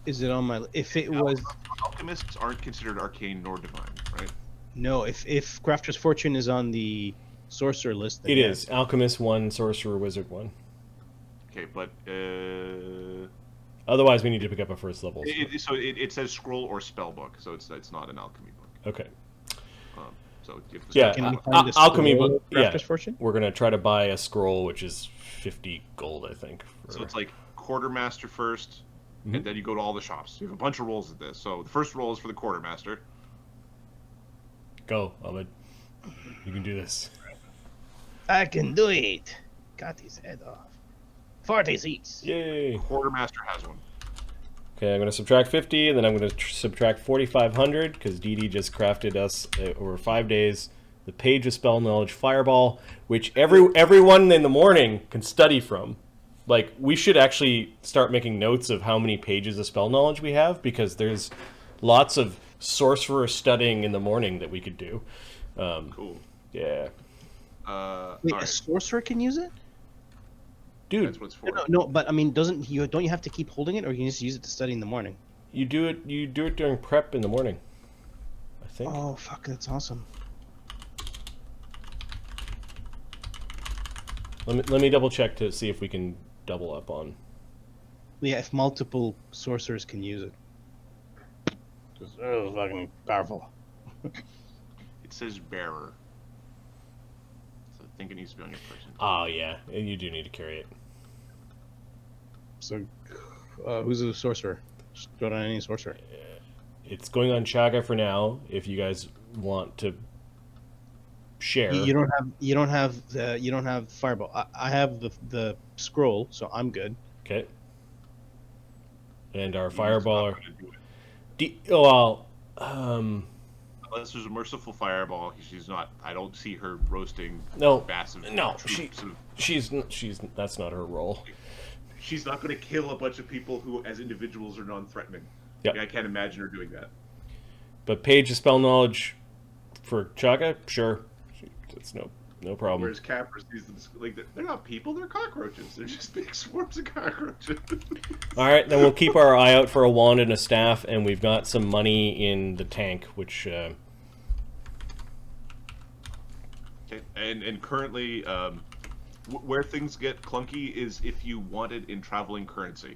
Is it on my? If it was Alchemists aren't considered arcane nor divine, right? no, if Crafter's Fortune is on the sorcerer list, then It yeah. is alchemist 1, sorcerer, wizard 1. Okay, but Otherwise, we need to pick up a first level. it says scroll or spell book, so it's not an alchemy book. Okay. So if the Yeah, Can we find the alchemy scroll book. of Yeah, Crafter's Fortune? we're gonna try to buy a scroll, which is 50 gold, I think. So it's like quartermaster first, Mhm. and then you go to all the shops. You have a bunch of rolls of this. So the first roll is for the quartermaster. Go, Ahmed. You can do this. I can do it. Cut his head off. 40 seats. Yay! Quartermaster has one. Okay, I'm going to subtract 50, and then I'm going to subtract 4,500, because Dee Dee just crafted us over 5 days the Page of Spell Knowledge Fireball, which everyone in the morning can study from. Like, we should actually start making notes of how many pages of spell knowledge we have, because there's lots of sorcerer studying in the morning that we could do. Cool. Yeah. Wait, All a right, sorcerer can use it? Dude, that's what it's for. No, but I mean, don't you have to keep holding it, or you can just use it to study in the morning? you do it during prep in the morning, I think. Oh fuck, that's awesome. Let me double check to see if we can double up on. Yeah, if multiple sorcerers can use it. Oh, fucking powerful. It says bearer. So I think it needs to be on your person. Oh yeah, and you do need to carry it. So, who's a sorcerer? Just throw it on any sorcerer. It's going on Chagga for now. If you guys want to share, You don't have fireball. I have the scroll, so I'm good. okay. And our He's not fireballer. gonna do it. Unless there's a merciful fireball, she's not. I don't see her roasting No, massive no, troops of. she's that's not her role. She's not going to kill a bunch of people who, as individuals, are non-threatening. Yep. I can't imagine her doing that. But Page of Spell Knowledge for Chagga, sure, that's no problem. Whereas Capra sees them like they're not people; they're cockroaches. They're just big swarms of cockroaches. All right, then we'll keep our eye out for a wand and a staff, and we've got some money in the tank, which. Okay. And currently, where things get clunky is if you want it in traveling currency.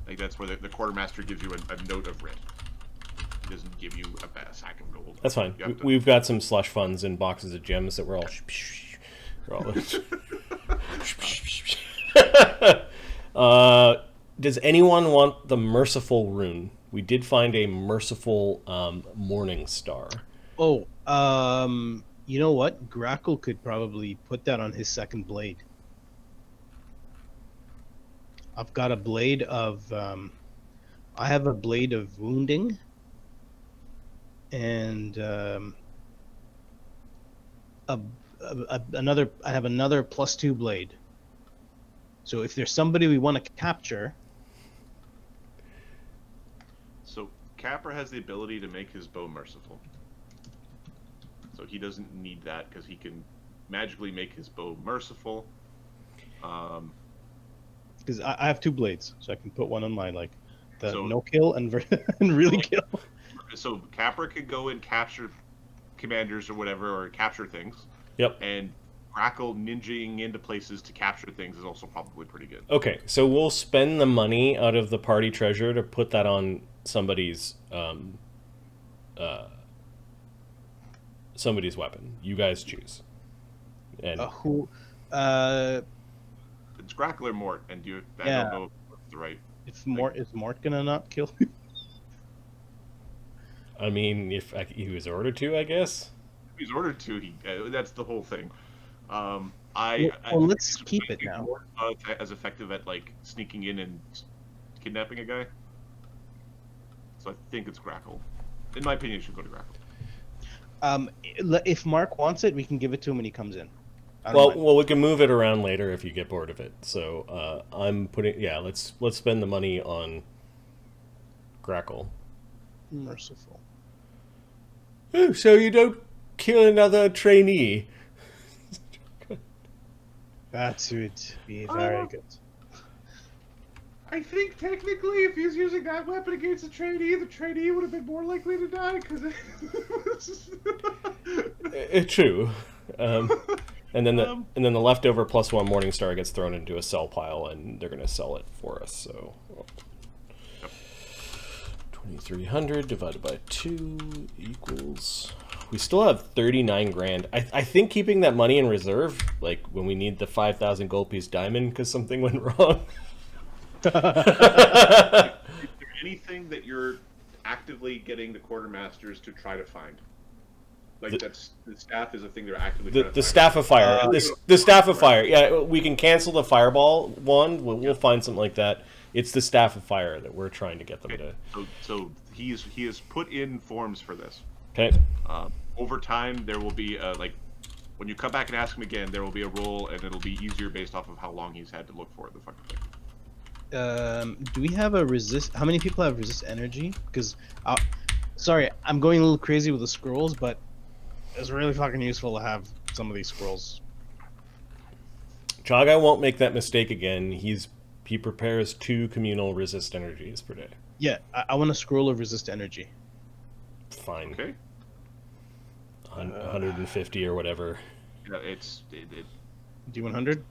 Like that's where the quartermaster gives you a note of writ. He doesn't give you a sack of gold. That's fine. You have to- We've got some slush funds and boxes of gems that we're all. Does anyone want the merciful rune? We did find a merciful morning star. Oh, you know what? Grakkel could probably put that on his second blade. I've got a blade of, I have a blade of wounding, and another. I have another +2 blade. So if there's somebody we want to capture, So Capra has the ability to make his bow merciful. So he doesn't need that because he can magically make his bow merciful. because I have 2 blades, so I can put one on my the So- no kill and and really kill. So Capra could go and capture commanders or whatever, or capture things. Yep. And Grakkel ninjaing into places to capture things is also probably pretty good. Okay, so we'll spend the money out of the party treasure to put that on somebody's somebody's weapon. You guys choose. And Who? It's Grakkel or Mort, and I Yeah. don't know if that's the right. Is Mort gonna not kill? I mean, if he was ordered to, I guess. If he's ordered to, that's the whole thing. Well, let's keep it now. As effective at like sneaking in and kidnapping a guy. So I think it's Grakkel. In my opinion, it should go to Grakkel. If Mark wants it, we can give it to him when he comes in. I don't mind. Well, we can move it around later if you get bored of it. So I'm putting, let's spend the money on Grakkel. Merciful. Oh, so you don't kill another trainee? That would be very good. I think technically, if he's using that weapon against the trainee would have been more likely to die because. True. And then the leftover +1 Morningstar gets thrown into a sell pile, and they're going to sell it for us. So 2,300 divided by 2 equals. We still have 39 grand. I think keeping that money in reserve, like when we need the 5,000 gold piece diamond because something went wrong. Is there anything that you're actively getting the quartermasters to try to find? Like that's the staff is a thing they're actively trying to The find. staff of fire. The staff of fire. Yeah, we can cancel the fireball one. We'll find something like that. It's the staff of fire that we're trying to get them to. So he has put in forms for this. Okay. Over time, there will be like when you come back and ask him again, there will be a roll, and it'll be easier based off of how long he's had to look for the fucking thing. Do we have a resist? How many people have resist energy? Because, sorry, I'm going a little crazy with the scrolls, but it's really fucking useful to have some of these scrolls. Chagga won't make that mistake again. He prepares 2 communal resist energies per day. Yeah, I want a scroll of resist energy. Fine. Okay. 150 or whatever. Yeah, Do you 100?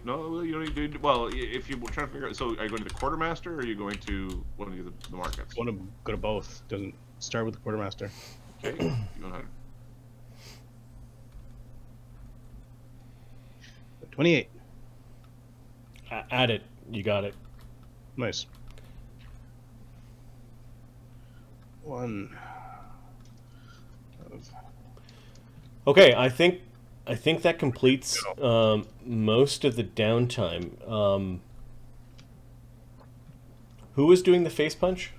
No, you don't need to. Well, if you're trying to figure out, so are you going to the quartermaster, or are you going to one of the markets? I want to go to both. Doesn't start with the quartermaster. Okay, you 100. 28. Add it. You got it. Nice. 1. Okay, I think that completes most of the downtime. Who was doing the face punch?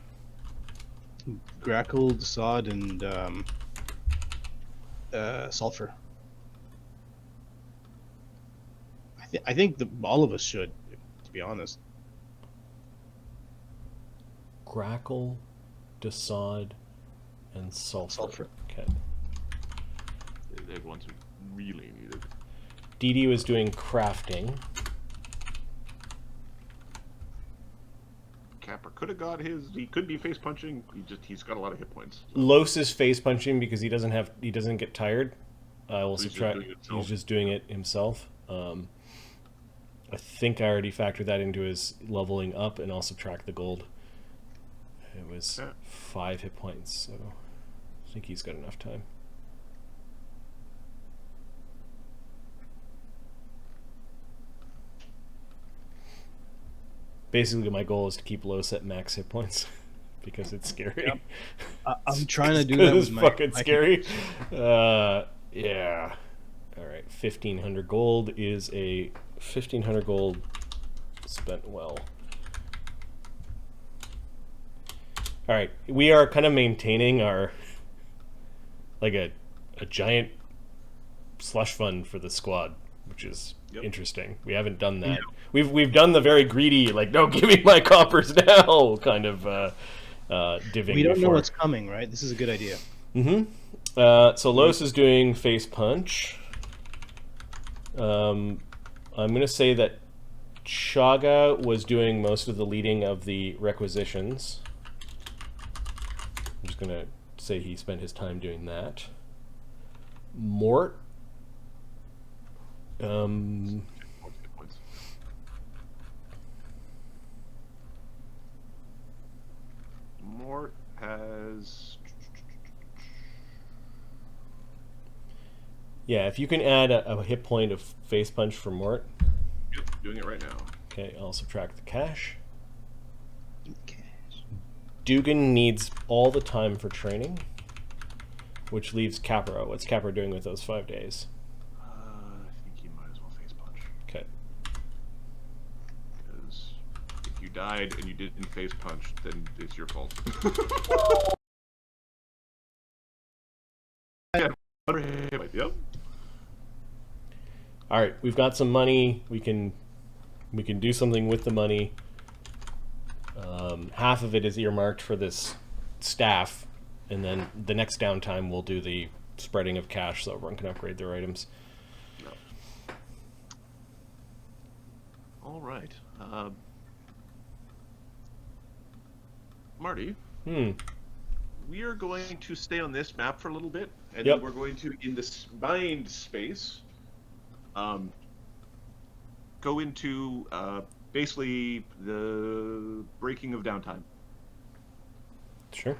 Grakkel, Sod, and Sulfur. I think all of us should, to be honest. Grakkel, Desaad, and Sulfur. Okay. They're the ones who really need it. Dee Dee was doing crafting. Capra could have got his. He could be face punching. He's got a lot of hit points. Los is face punching because he doesn't get tired. I will So subtract. He's just doing it himself. I think I already factored that into his leveling up, and I'll subtract the gold. It was 5 hit points, so I think he's got enough time. Basically, my goal is to keep Los at max hit points because it's scary. Yep. I'm trying to do that with my... It's fucking scary. Yeah. All right, 1,500 gold is a 1,500 gold spent well. All right, we are kind of maintaining our like a giant slush fund for the squad, which is interesting. We haven't done that. We've done the very greedy, like, no, give me my coppers now kind of divvying. We don't know what's coming, right? This is a good idea. Mm-hmm. So Los is doing face punch. I'm going to say that Chagga was doing most of the leading of the requisitions. I'm just going to say he spent his time doing that. Mort. Mort has... Yeah, if you can add a hit point of face punch for Mort. Yep, doing it right now. Okay, I'll subtract the cash. Duggan needs all the time for training, which leaves Capra. What's Capra doing with those 5 days? I think he might as well face died and you didn't face punch, then it's your fault. Yep. All right, we've got some money. We can do something with the money. Half of it is earmarked for this staff, and then the next downtime we'll do the spreading of cash so everyone can upgrade their items. No. All right. Marty, we are going to stay on this map for a little bit, and Yep. then we're going to, in this mind space, go into basically the breaking of downtime. Sure.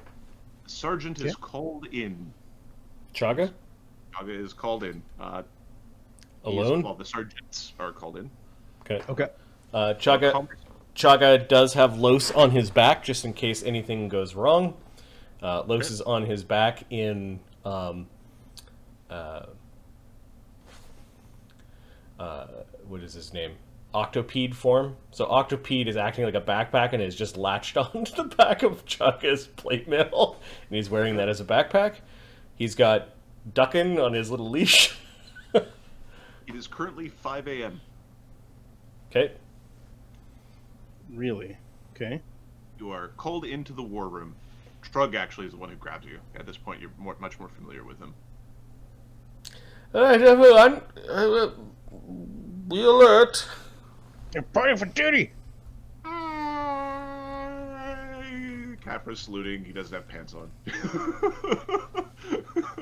Sergeant is called in. Chagga? Chagga is called in. Alone? Well, the sergeants are called in. Okay. Okay. Chagga does have Los on his back, just in case anything goes wrong. Los is on his back in what is his name? Octopede form. So Octopede is acting like a backpack and is just latched onto the back of Chagga's plate mail, and he's wearing that as a backpack. He's got Duggan on his little leash. It is currently 5 a.m. Okay. Really? Okay. You are called into the war room. Trug actually is the one who grabs you. At this point, you're much more familiar with him. Alright, everyone. Be alert. They're partying for duty. Capra's saluting. He doesn't have pants on.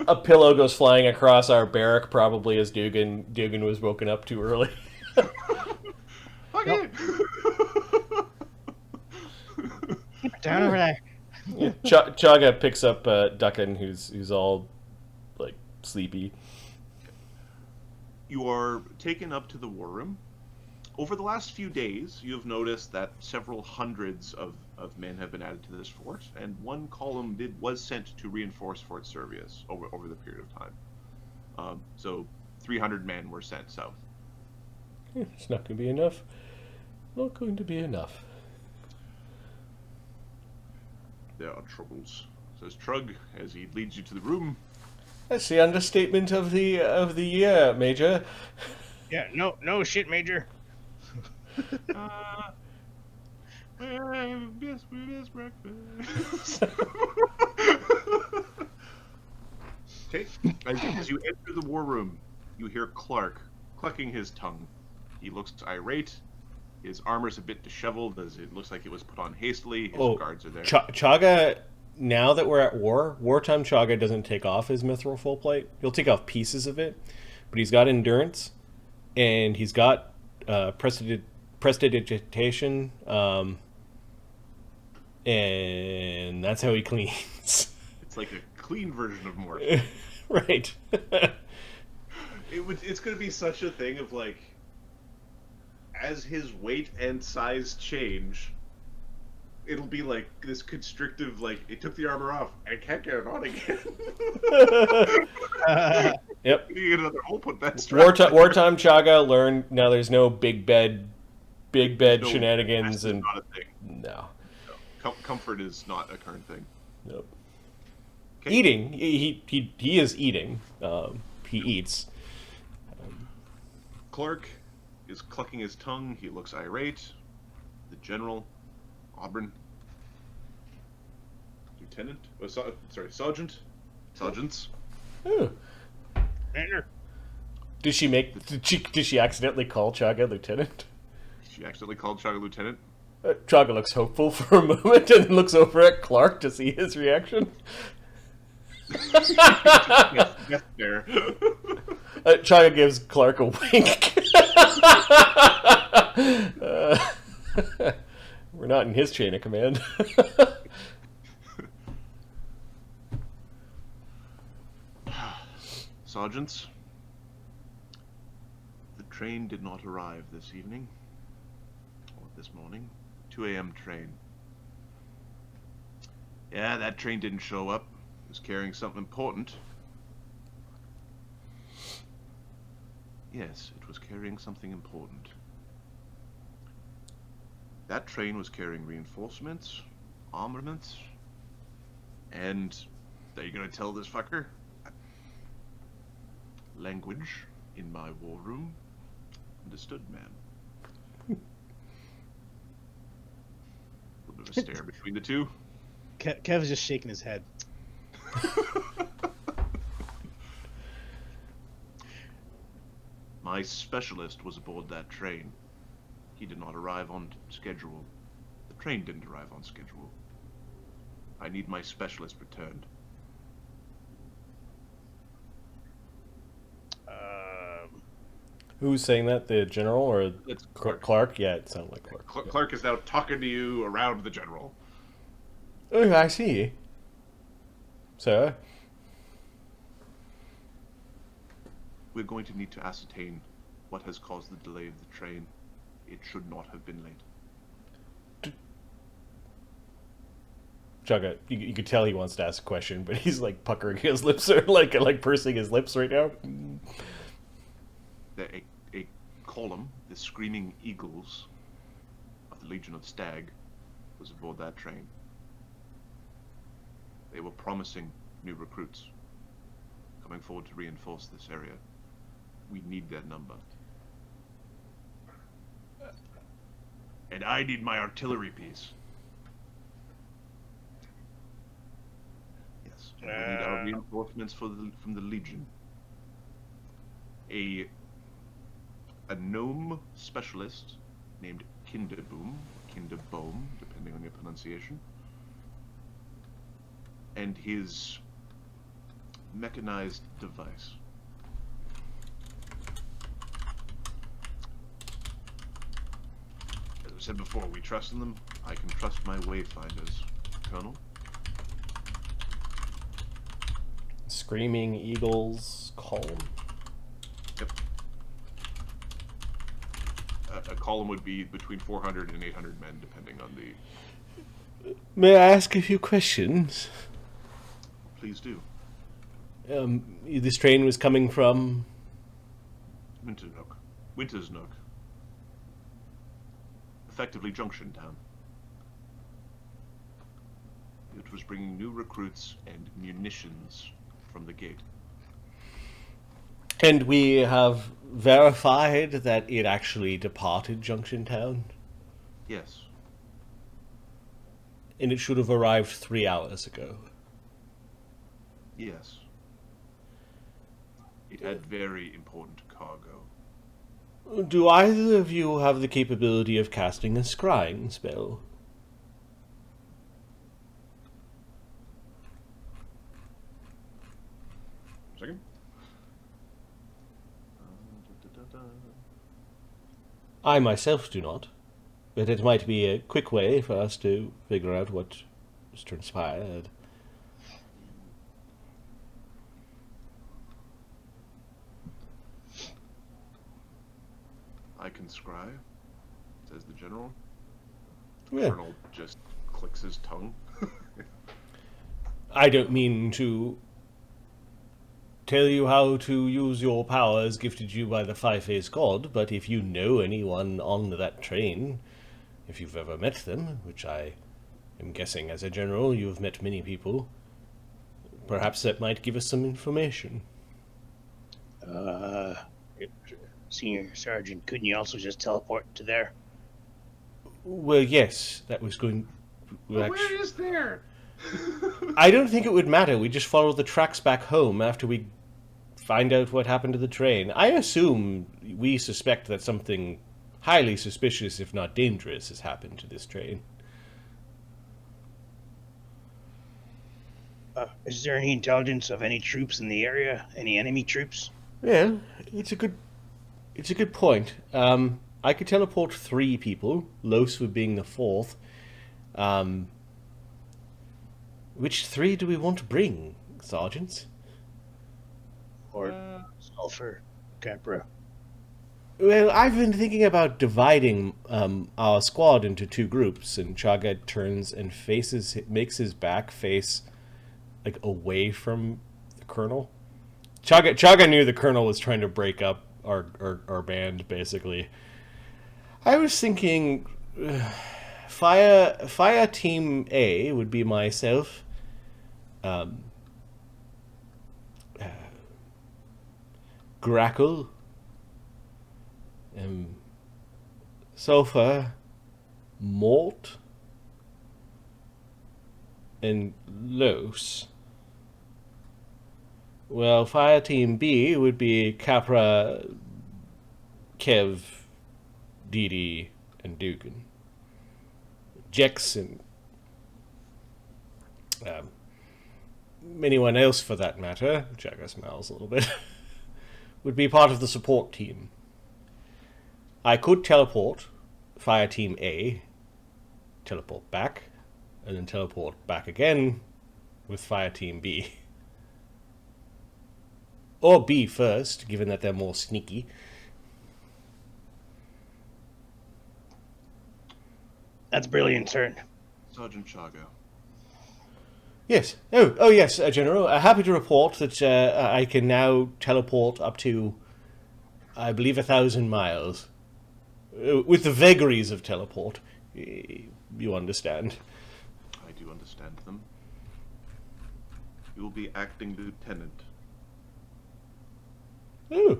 A pillow goes flying across our barrack, probably as Duggan was woken up too early. Okay. Keep it down over there. Yeah, Chagga picks up Duggan, who's all like sleepy. You are taken up to the war room. Over the last few days, you have noticed that several hundreds of men have been added to this fort, and one column was sent to reinforce Fort Servius over the period of time. So 300 men were sent south. It's not going to be enough. Not going to be enough. There are troubles, says Trug as he leads you to the room. That's the understatement of the year, Major. Yeah, no shit, Major. Yes, breakfast. Okay, as you enter the war room, you hear Clark clucking his tongue. He looks irate. His armor's a bit disheveled, as it looks like it was put on hastily. His guards are there. Chagga, now that we're at wartime Chagga doesn't take off his mithril full plate. He'll take off pieces of it, but he's got endurance, and he's got prestidigitation, and that's how he cleans. It's like a clean version of Morph. Right. It's going to be such a thing of like, as his weight and size change, it'll be like this constrictive, like, it took the armor off, I can't get it on again. Yep. You get another hole put that strap. Wartime Chagga learned now there's no big bed No, shenanigans, that's and not a thing. no. Comfort is not a current thing. Nope. Okay. Eating, he is eating. He eats. Clark is clucking his tongue. He looks irate. The general, Auburn, lieutenant. Oh, sergeant. Sergeants. Ooh. Major. Did she accidentally call Chagga lieutenant? She accidentally called Chagga lieutenant. Chagga looks hopeful for a moment and looks over at Clark to see his reaction. Yes, there. Chagga gives Clark a wink. We're not in his chain of command. Sergeants, the train did not arrive this evening, or this morning. 2 a.m. train. Yeah, that train didn't show up. It was carrying something important. Yes, it was carrying something important. That train was carrying reinforcements, armaments, and are you gonna tell this fucker? Language in my war room. Understood, man. A little bit of a stare between the two. Kev is just shaking his head. My specialist was aboard that train. He did not arrive on schedule. The train didn't arrive on schedule. I need my specialist returned. Who's saying that? The general or It's Clark? Yeah, it sounded like Clark. Clark is now talking to you around the general. Oh, I see. So, We're going to need to ascertain what has caused the delay of the train. It should not have been late. Chagga, you could tell he wants to ask a question, but he's like puckering his lips or like pursing his lips right now. A column, the Screaming Eagles of the Legion of Stag, was aboard that train. They were promising new recruits coming forward to reinforce this area. We need their number. And I need my artillery piece. Yes, and we need our reinforcements from the Legion. A gnome specialist named Kinderboom, Kinderboom, depending on your pronunciation, and his mechanized device. As I said before, we trust in them. I can trust my wayfinders, Colonel. Screaming Eagles column. Yep. A column would be between 400 and 800 men, depending on the... May I ask a few questions? Please do. This train was coming from... Winternook. Winter's Nook. Effectively Junction Town. It was bringing new recruits and munitions from the gate. And we have verified that it actually departed Junction Town? Yes. And it should have arrived 3 hours ago. Yes. It had very important cargo. Do either of you have the capability of casting a scrying spell? Second. I myself do not, but it might be a quick way for us to figure out what has transpired. I can scry, says the general. Yeah. Colonel just clicks his tongue. I don't mean to tell you how to use your powers gifted you by the Five-Faced God, but if you know anyone on that train, if you've ever met them, which I am guessing as a general you've met many people, perhaps that might give us some information. Senior Sergeant, couldn't you also just teleport to there? Well, yes, that was going... Where is there? I don't think it would matter. We just follow the tracks back home after we find out what happened to the train. I assume we suspect that something highly suspicious, if not dangerous, has happened to this train. Is there any intelligence of any troops in the area? Any enemy troops? Yeah, it's a good point. I could teleport 3 people, Loswood being the 4th. Which 3 do we want to bring, sergeants? Or Sulfur, Capra? Well, I've been thinking about dividing our squad into 2 groups, and Chagga turns and makes his back face like away from the colonel. Chagga knew the colonel was trying to break up our band, basically. I was thinking Fire Team A would be myself. Grakkel. Sulfur. Mort. And Los. Well, Fire Team B would be Capra, Kev, Dee Dee, and Duggan. Jex and anyone else for that matter, Chagga smells a little bit, would be part of the support team. I could teleport Fire Team A, teleport back, and then teleport back again with Fire Team B. Or B first, given that they're more sneaky. That's brilliant, sir. Sergeant Chagga. Yes. Oh yes, General. Happy to report that I can now teleport up to, I believe, 1,000 miles. With the vagaries of teleport. You understand. I do understand them. You will be acting lieutenant. Oh,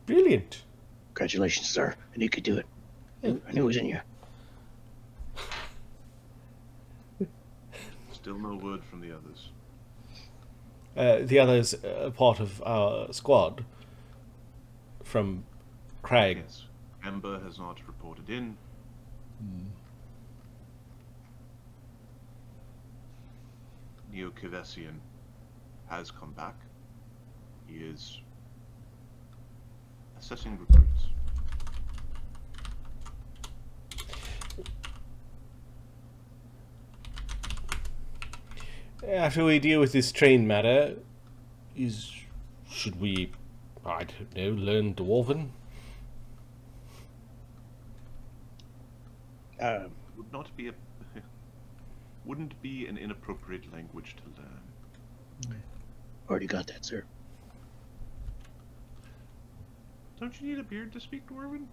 brilliant. Congratulations, sir. I knew you could do it. I knew it was in you. Still no word from the others. The others are part of our squad. From Craig. Yes. Ember has not reported in. Neo-Kivesian has come back. He is assessing recruits. After we deal with this train matter, should we, I don't know, learn Dwarven? Would not be a wouldn't be an inappropriate language to learn. Already got that, sir. Don't you need a beard to speak Dwarven?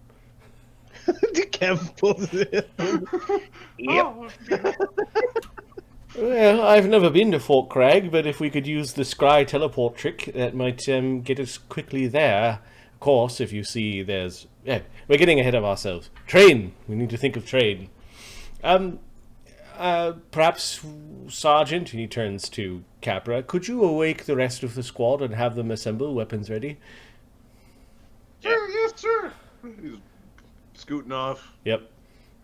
Kev pulls it. Yep. Oh, okay. Well, I've never been to Fort Crag, but if we could use the scry teleport trick, that might get us quickly there. Of course, if you see there's... Yeah, we're getting ahead of ourselves. Train! We need to think of train. Perhaps, Sergeant, and he turns to Capra, could you awake the rest of the squad and have them assemble, weapons ready? Sir, yes, sir. He's scooting off. Yep.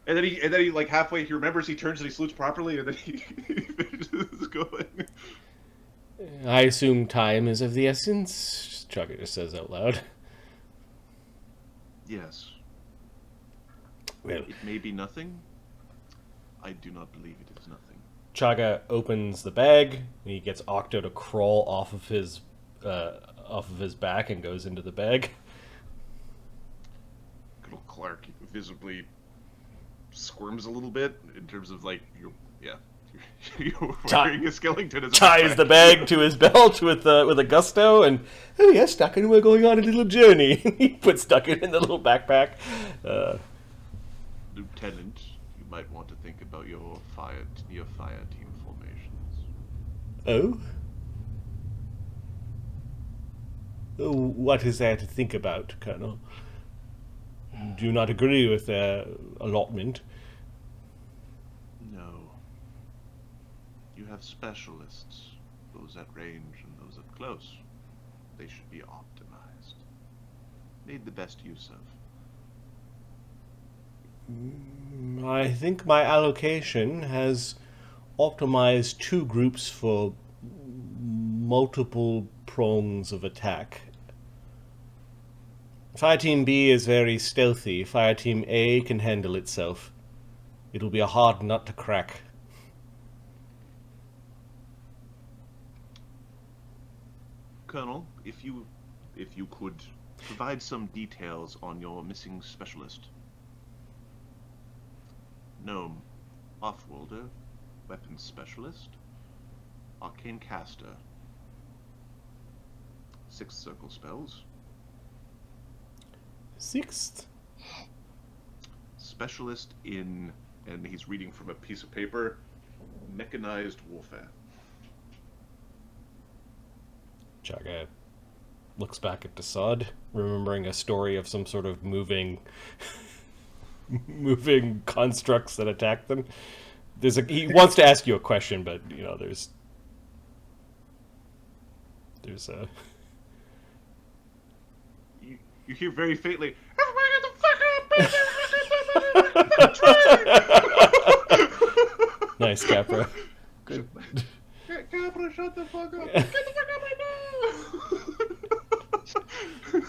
And then he like halfway he remembers, he turns and he salutes properly, and then he finishes going. I assume time is of the essence. Chagga just says out loud. Yes. Well, It may be nothing. I do not believe it is nothing. Chagga opens the bag. And he gets Octo to crawl off of his back and goes into the bag. Good old Clark visibly squirms a little bit in terms of like you're wearing a skeleton as a Ties the bag to his belt with a gusto, and oh yes, Duckin, we're going on a little journey. He puts Duckin in the little backpack. Lieutenant, you might want to think about your fire team formations. Oh? Oh, what is there to think about, Colonel? Do you not agree with their allotment? No. You have specialists, those at range and those at close. They should be optimized. Made the best use of. I think my allocation has optimized two groups for multiple prongs of attack. Fire Team B is very stealthy. Fire Team A can handle itself. It'll be a hard nut to crack. Colonel, if you could provide some details on your missing specialist. Gnome, Offworlder, Weapons Specialist, Arcane Caster, Sixth Circle Spells, Sixth? specialist in, and he's reading from a piece of paper, mechanized warfare. Chagga looks back at Desaad, remembering a story of some sort of moving constructs that attack them. He wants to ask you a question, but there's a. You hear very faintly, "Everybody get the fuck up!" Nice, Capra. Good. Capra, shut the fuck up! Get the fuck up right now!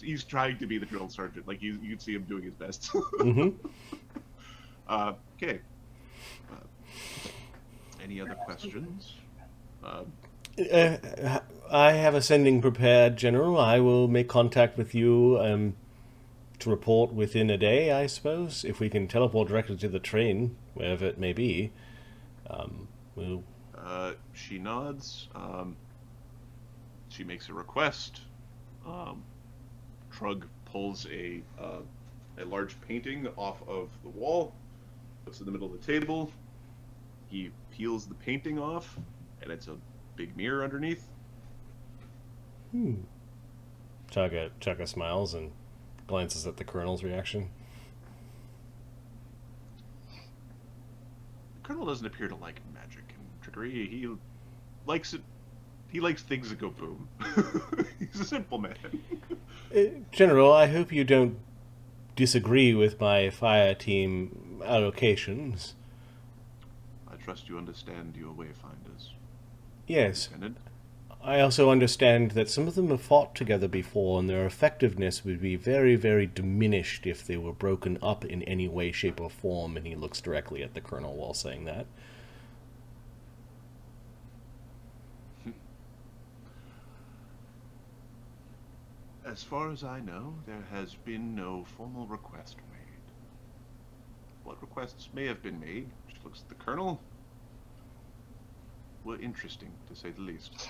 He's trying to be the drill sergeant. Like you can see him doing his best. Mm-hmm. Okay. Any other questions? I have a sending prepared, General. I will make contact with you to report within a day, I suppose. If we can teleport directly to the train, wherever it may be. We'll... She nods. She makes a request. Trug pulls a large painting off of the wall, puts it in the middle of the table. He peels the painting off, and it's a big mirror underneath. Chagga smiles and glances at the Colonel's reaction. The Colonel doesn't appear to like magic and trickery. He likes it. He likes things that go boom. He's a simple man. General, I hope you don't disagree with my fire team allocations. I trust you understand your wayfinders. Yes. Lieutenant. I also understand that some of them have fought together before, and their effectiveness would be very, very diminished if they were broken up in any way, shape, or form, and he looks directly at the Colonel while saying that. As far as I know, there has been no formal request made. What requests may have been made, she looks at the Colonel, were interesting, to say the least.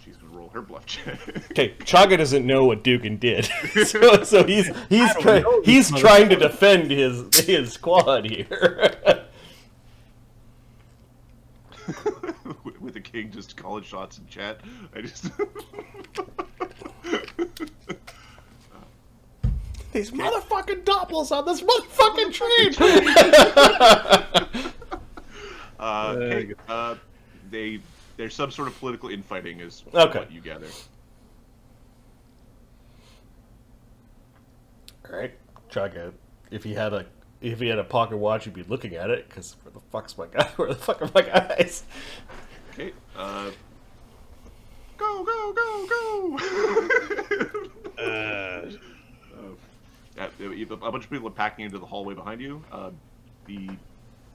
She's gonna roll her bluff check. Okay, Chagga doesn't know what Duggan did, so he's trying to defend his squad here. With the king just calling shots in chat, I just These motherfucking doppels on this motherfucking train. There's some sort of political infighting, is Okay. what you gather. All right, Chagga. If he had a pocket watch, he'd be looking at it because where the fuck's my guy? Where the fuck are my guys? Okay. Go, go, go, go! A bunch of people are packing into the hallway behind you.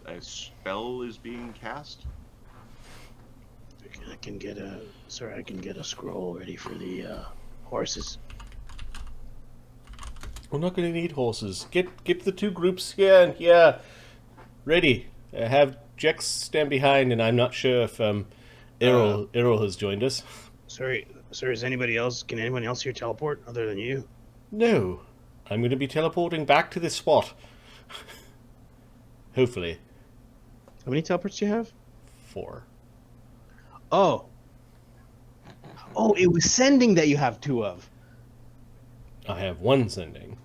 A spell is being cast. I can get a scroll ready for the horses. We're not going to need horses. Get the two groups here and here ready. Have Jex stand behind, and I'm not sure if Errol has joined us. Sorry, sir. Can anyone else here teleport other than you? No, I'm going to be teleporting back to this spot. Hopefully. How many teleports do you have? 4. Oh, it was sending that you have 2 of. I have 1 sending.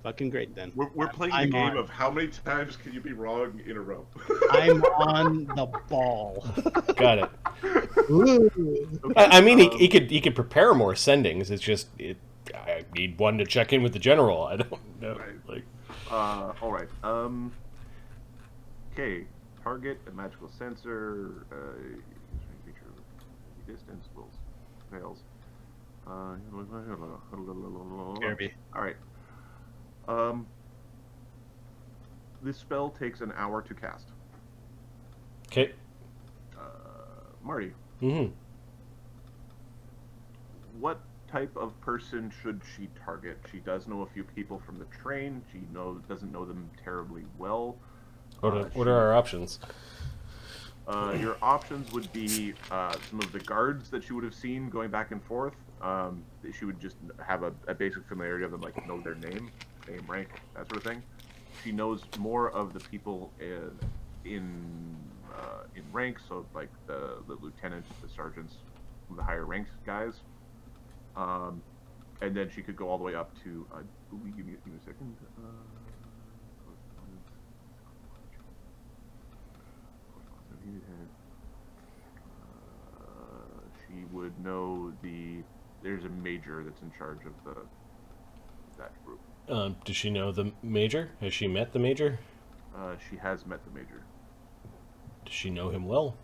Fucking great then. We're playing the game of how many times can you be wrong in a row. I'm on the ball. Got it. Ooh. I mean, he could prepare more sendings. It's just I need one to check in with the general. I don't know. Right. All right. Okay. Target a magical sensor. Feature distance fails. Kirby. All right. This spell takes an hour to cast. Okay. Marty. Mm-hmm. What type of person should she target? She does know a few people from the train. She doesn't know them terribly well. What are our options? Your options would be some of the guards that you would have seen going back and forth, She would just have a basic familiarity of them, like know their name, rank, that sort of thing. She knows more of the people in rank, so like the lieutenants, the sergeants, the higher ranked guys. And then she could go all the way up to. Give me a second. She would know there's a major that's in charge of that group. Does she know the major? Has she met the major? She has met the major. Does she know him well?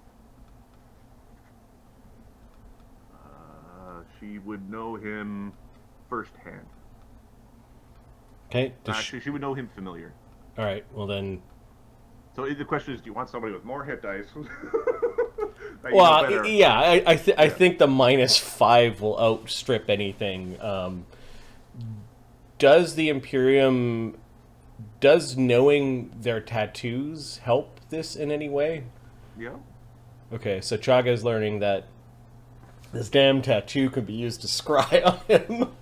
She would know him firsthand. Okay. Actually, she would know him familiar. All right. Well then. So the question is, do you want somebody with more hit dice? Well, yeah, I think the -5 will outstrip anything. Does the Imperium, does knowing their tattoos help this in any way? Yeah. Okay, so Chagga is learning that this damn tattoo can be used to scry on him.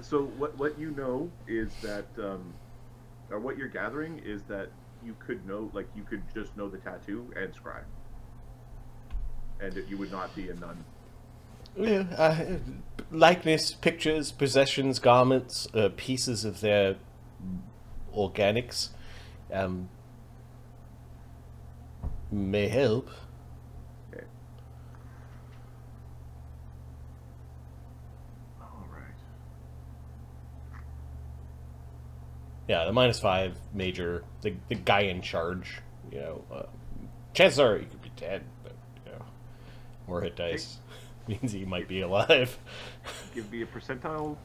So what you know is that, or what you're gathering is that you could know, like you could just know the tattoo and scry, and you would not be a nun. Yeah, likeness, pictures, possessions, garments, pieces of their organics may help. Okay. All right. Yeah, the -5 major, the guy in charge, chances are he could be dead, but, more hit dice means he might be alive. Give me a percentile.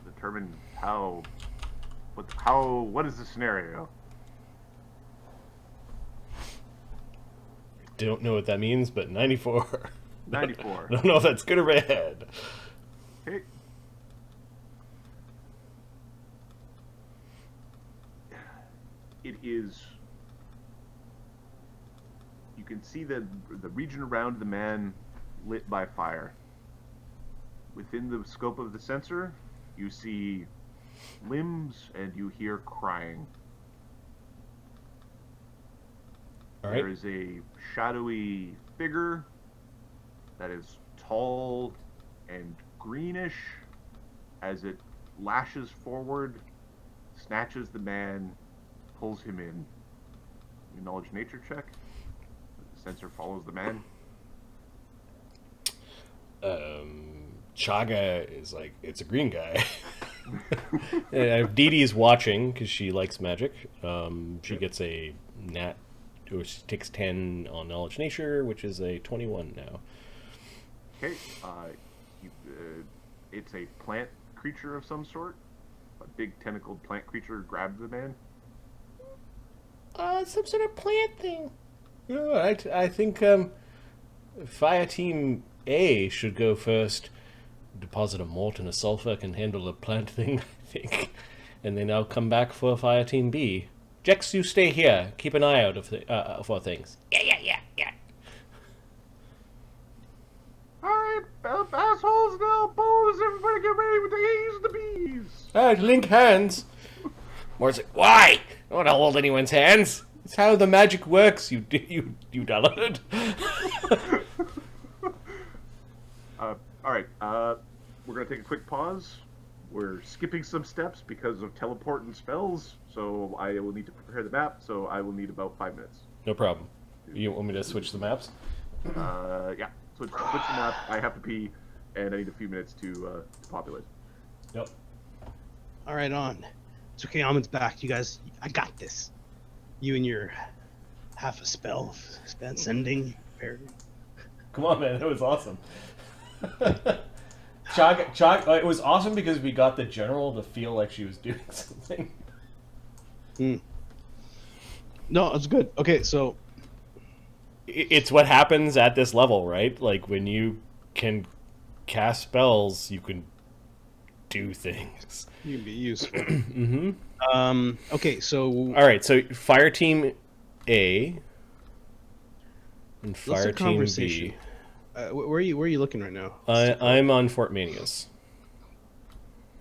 Determine what is the scenario? I don't know what that means, but 94. 94. I don't know if that's good or bad. Okay. It is. You can see the region around the man lit by fire. Within the scope of the sensor, you see limbs and you hear crying. All right. There is a shadowy figure that is tall and greenish as it lashes forward, snatches the man, pulls him in. Knowledge nature check. The sensor follows the man. Chagga is like, it's a green guy. Dee Dee is watching because she likes magic. She gets a nat, or she takes 10 on knowledge nature, which is a 21 now. Okay, it's a plant creature of some sort. A big tentacled plant creature grabbed the man. Some sort of plant thing. All right, I think Fire Team A should go first. Deposit a malt and a sulfur can handle a plant thing, I think. And then I'll come back for Fire Team B. Jex, you stay here. Keep an eye out for things. Yeah. Alright, assholes, now bows, everybody get ready with the A's and the B's. All right, link hands. Mor's like, why? I don't want to hold anyone's hands. It's how the magic works, you dullard. Alright, we're going to take a quick pause. We're skipping some steps because of teleport and spells, so I will need to prepare the map, so I will need about 5 minutes. No problem. You want me to switch the maps? Yeah, switch the map, I have to pee, and I need a few minutes to populate. Yep. All right, on. It's okay, Amon's back. You guys, I got this. You and your half a spell spent sending. Come on, man. That was awesome. Chagga, it was awesome because we got the general to feel like she was doing something. No, it's good. Okay, so it's what happens at this level, right? Like when you can cast spells, you can do things. you can be useful. Mm-hmm. Okay, so all right. So Fire Team A and Fire Team B. Where are you looking right now? I'm on Fort Manius.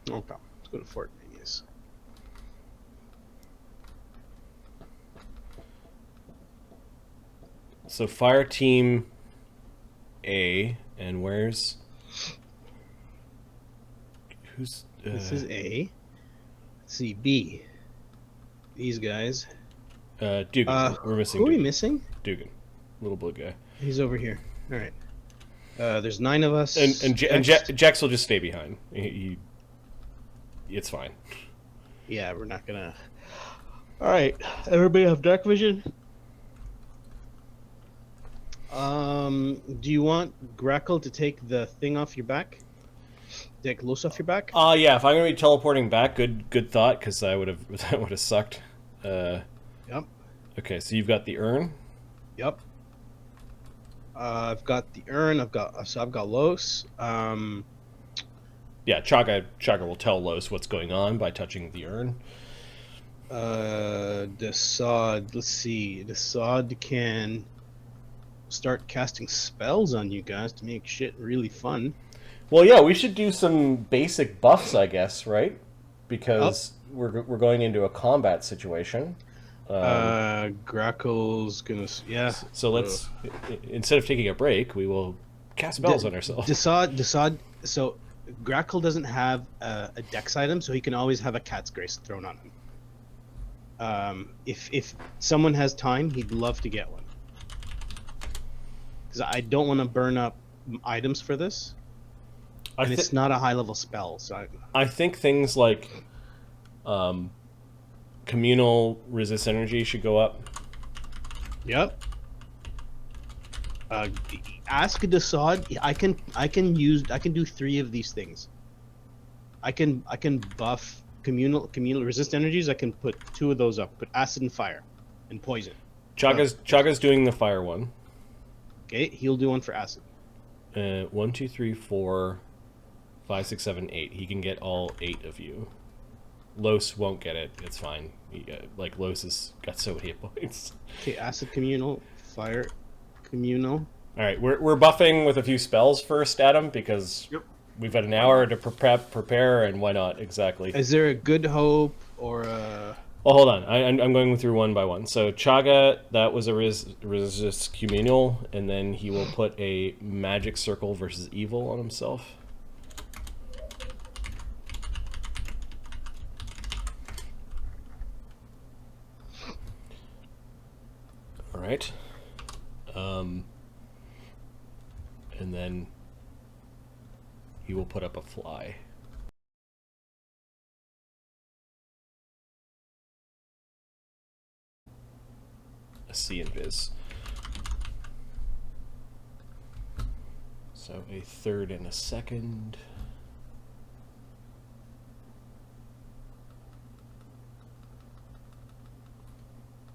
Okay, let's go to Fort Manius. So fire team A, and who's This is A. Let's see, B. These guys. Duggan. We're missing. Who are we Duggan. missing? Duggan, little blue guy. He's over here. All right. There's 9 of us. And Jax will just stay behind. It's fine. Yeah, we're not gonna. All right, everybody have dark vision. Do you want Grakkel to take the thing off your back? Take loose off your back? Yeah. If I'm gonna be teleporting back, good thought, because that would have sucked. Yep. Okay, so you've got the urn. Yep. I've got the urn. I've got Los. Yeah, Chagga will tell Los what's going on by touching the urn. The sod. Let's see. The sod can start casting spells on you guys to make shit really fun. Well, yeah, we should do some basic buffs, I guess, right? Because we're going into a combat situation. Grakkel's gonna. Yeah. So let's instead of taking a break, we will cast spells on ourselves. The sod. So Grakkel doesn't have a dex item, so he can always have a cat's grace thrown on him. If someone has time, he'd love to get one. Because I don't want to burn up items for this, and it's not a high level spell. So I think things like communal resist energy should go up. Yep. Ask the sod. I can do 3 of these things. I can buff communal resist energies. I can put 2 of those up. Put acid and fire, and poison. Chagga's doing the fire one. Okay, he'll do one for acid. 1, 2, 3, 4, 5, 6, 7, 8. He can get all 8 of you. Los won't get it. It's fine. Los has got so many hit points. Okay, acid communal, fire communal. All right, we're buffing with a few spells first, Adam, because we've had an hour to prepare, and why not? Exactly. Is there a good hope or a... Well, hold on. I'm going through one by one. So Chagga, that was a resist communal, and then he will put a magic circle versus evil on himself. All right. And then he will put up a fly. A see invis. So a third and a second.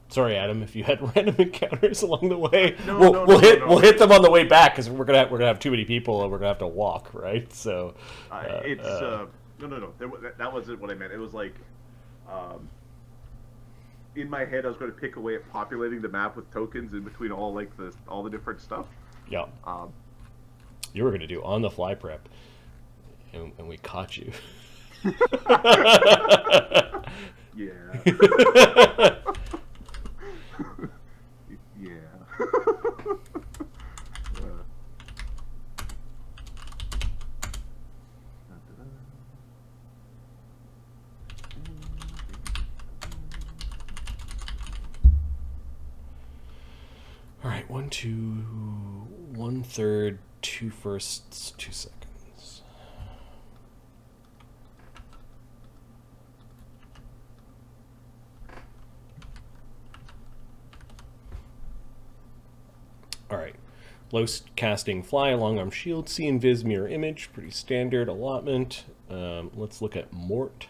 Sorry, Adam, if you had random encounters along the way. We'll hit them on the way back, because we're gonna have too many people and we're gonna have to walk, right? So no. That wasn't what I meant. It was like, in my head, I was going to pick away at populating the map with tokens in between all the different stuff. Yeah. You were gonna do on the fly prep, and we caught you. Yeah. Yeah. All right, 1, 2, 1/3, 2 firsts, 2 seconds. All right, Los casting fly, long arm shield, see invis, mirror image, pretty standard allotment. Let's look at Mort.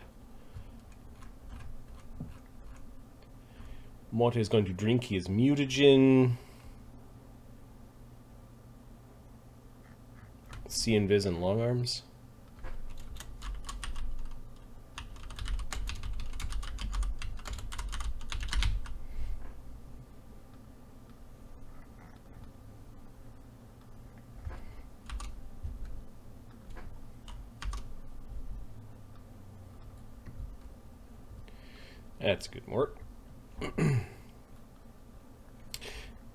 Mort is going to drink his mutagen. See invis and long arms. That's good work.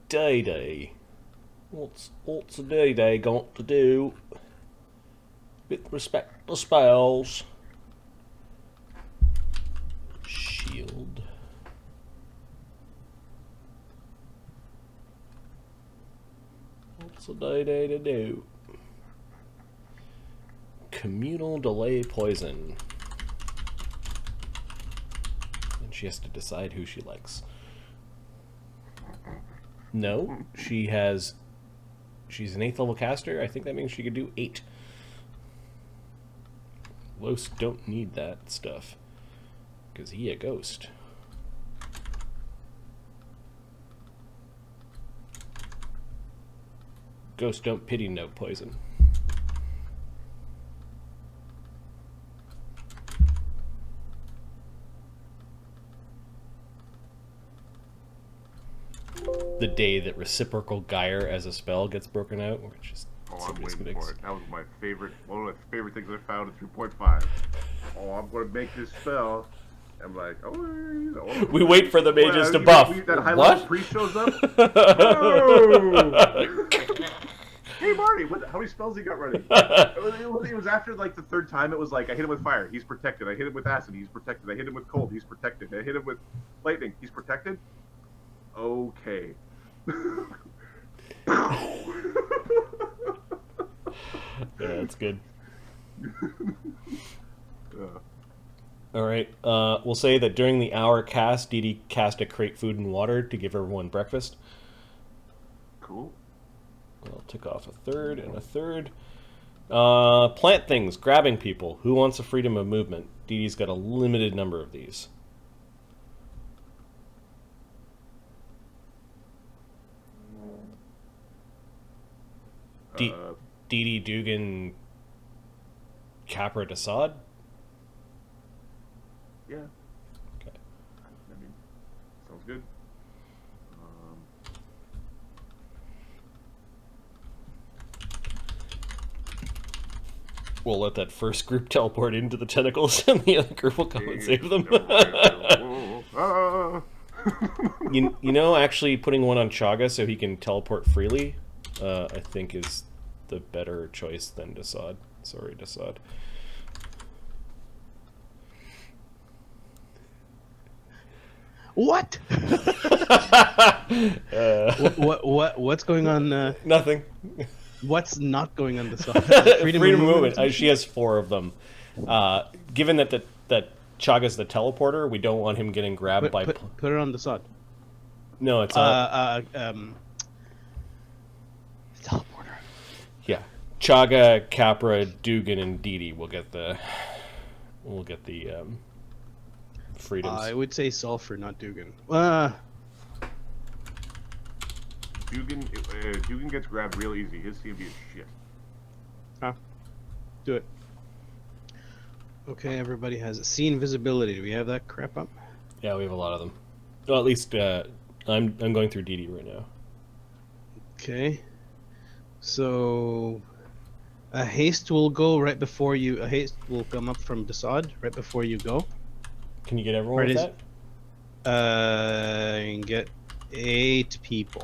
Dee Dee. What's a Dee Dee got to do with respect to spells? Shield. What's a Dee Dee to do? Communal delay poison. And she has to decide who she likes. No, she's an 8th level caster. I think that means she could do 8. Los don't need that stuff, because he a ghost. Ghosts don't pity no poison. The day that reciprocal gyre as a spell gets broken out, which is I'm waiting for it. That was my favorite. One of the favorite things I found in 3.5. Oh, I'm going to make this spell. I'm like, oh. We wait for the mages to buff. That high What? level priest shows up. Oh! Hey Marty, how many spells he got running? It was after like the 3rd time. It was like I hit him with fire, he's protected. I hit him with acid, he's protected. I hit him with cold, he's protected. I hit him with lightning, he's protected. Okay. Yeah, that's good. All right. We'll say that during the hour cast, Dee Dee cast a crate food and water to give everyone breakfast. Cool. I'll tick off a 3rd and a 3rd. Plant things, grabbing people. Who wants a freedom of movement? Dee Dee's got a limited number of these. Dee Dee, Duggan, Capra, Assad? Yeah. Okay. I mean, sounds good. We'll let that first group teleport into the tentacles, and the other group will come and save them. you know, actually putting one on Chagga so he can teleport freely, I think is the better choice than Assad. Sorry, Assad. What? What's going on? Nothing. What's not going on this side? Freedom of movement. She has 4 of them. Given that that Chagga's the teleporter, we don't want him getting grabbed by. Put her on the side. No, it's teleporter. Yeah, Chagga, Capra, Duggan, and Dee Dee will get the freedoms. I would say Sulfur, not Duggan. Duggan gets grabbed real easy. His CMB is shit. Do it. Okay, everybody has see invisibility. Do we have that crap up? Yeah, we have a lot of them. Well, at least I'm going through Dee Dee right now. Okay. So a haste will go right before you. A haste will come up from Assad right before you go. Can you get everyone with that? You can get 8 people.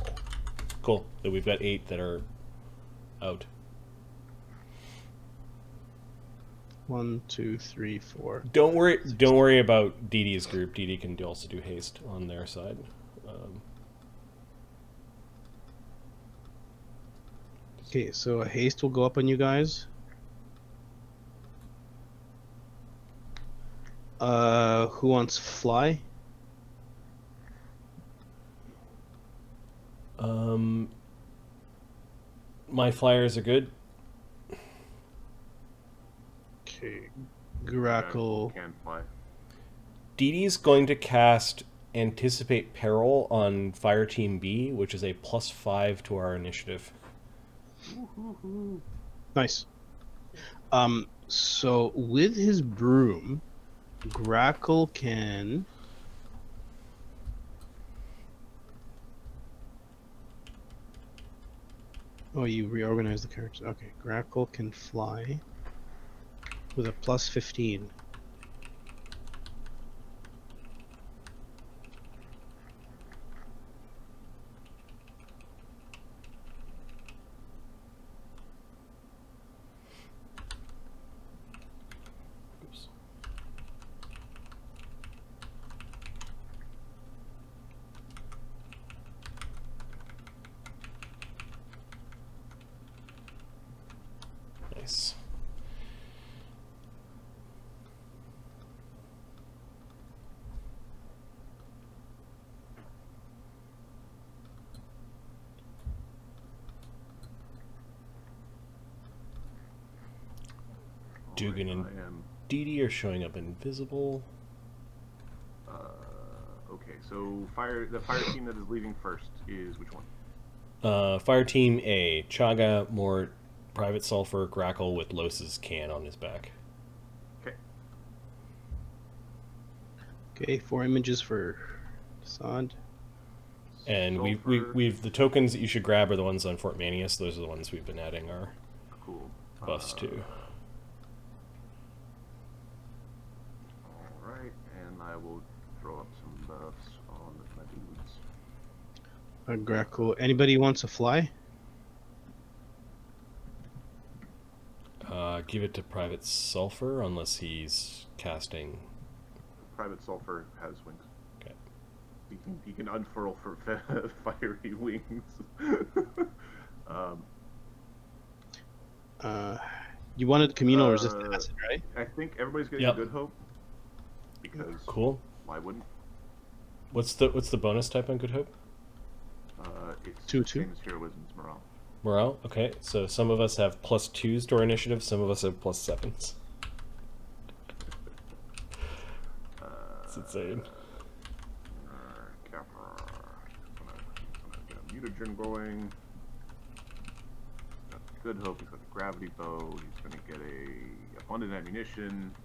Cool. So we've got 8 that are out. 1, 2, 3, 4. Don't worry about Dee Dee's group. Dee Dee can also do haste on their side. Okay, so a haste will go up on you guys. Who wants fly? My flyers are good. Okay, Grakkel. Can fly. Dee Dee's going to cast Anticipate Peril on Fire Team B, which is a +5 to our initiative. Nice. So with his broom, Grakkel can. Oh, you reorganized the characters. Okay, Grakkel can fly with a +15. Duggan and I am. Dee Dee are showing up invisible. Okay, so the fire team that is leaving first is which one? Fire Team A, Chagga, Mort, Private Sulfur, Grakkel with Los's can on his back. Okay. Okay, 4 images for Sod. And we've the tokens that you should grab are the ones on Fort Manius. Those are the ones we've been adding our Cool. buffs to. All right, and I will throw up some buffs on my dudes. Grakkel. Anybody wants a fly? Give it to Private Sulfur unless he's casting. Private Sulfur has wings. Okay. He can unfurl for fiery wings. You wanted communal resistant acid, right? I think everybody's getting Yep. Good Hope. Because Cool. why wouldn't? What's the bonus type on Good Hope? It's 2/2. same as Heroism's Morale. Morale? Okay, so some of us have +2s to our initiative, some of us have +7s. It's insane. Capra. Gonna get a mutagen going. Got the Good Hope. He's got the Gravity Bow. He's gonna get a abundant ammunition.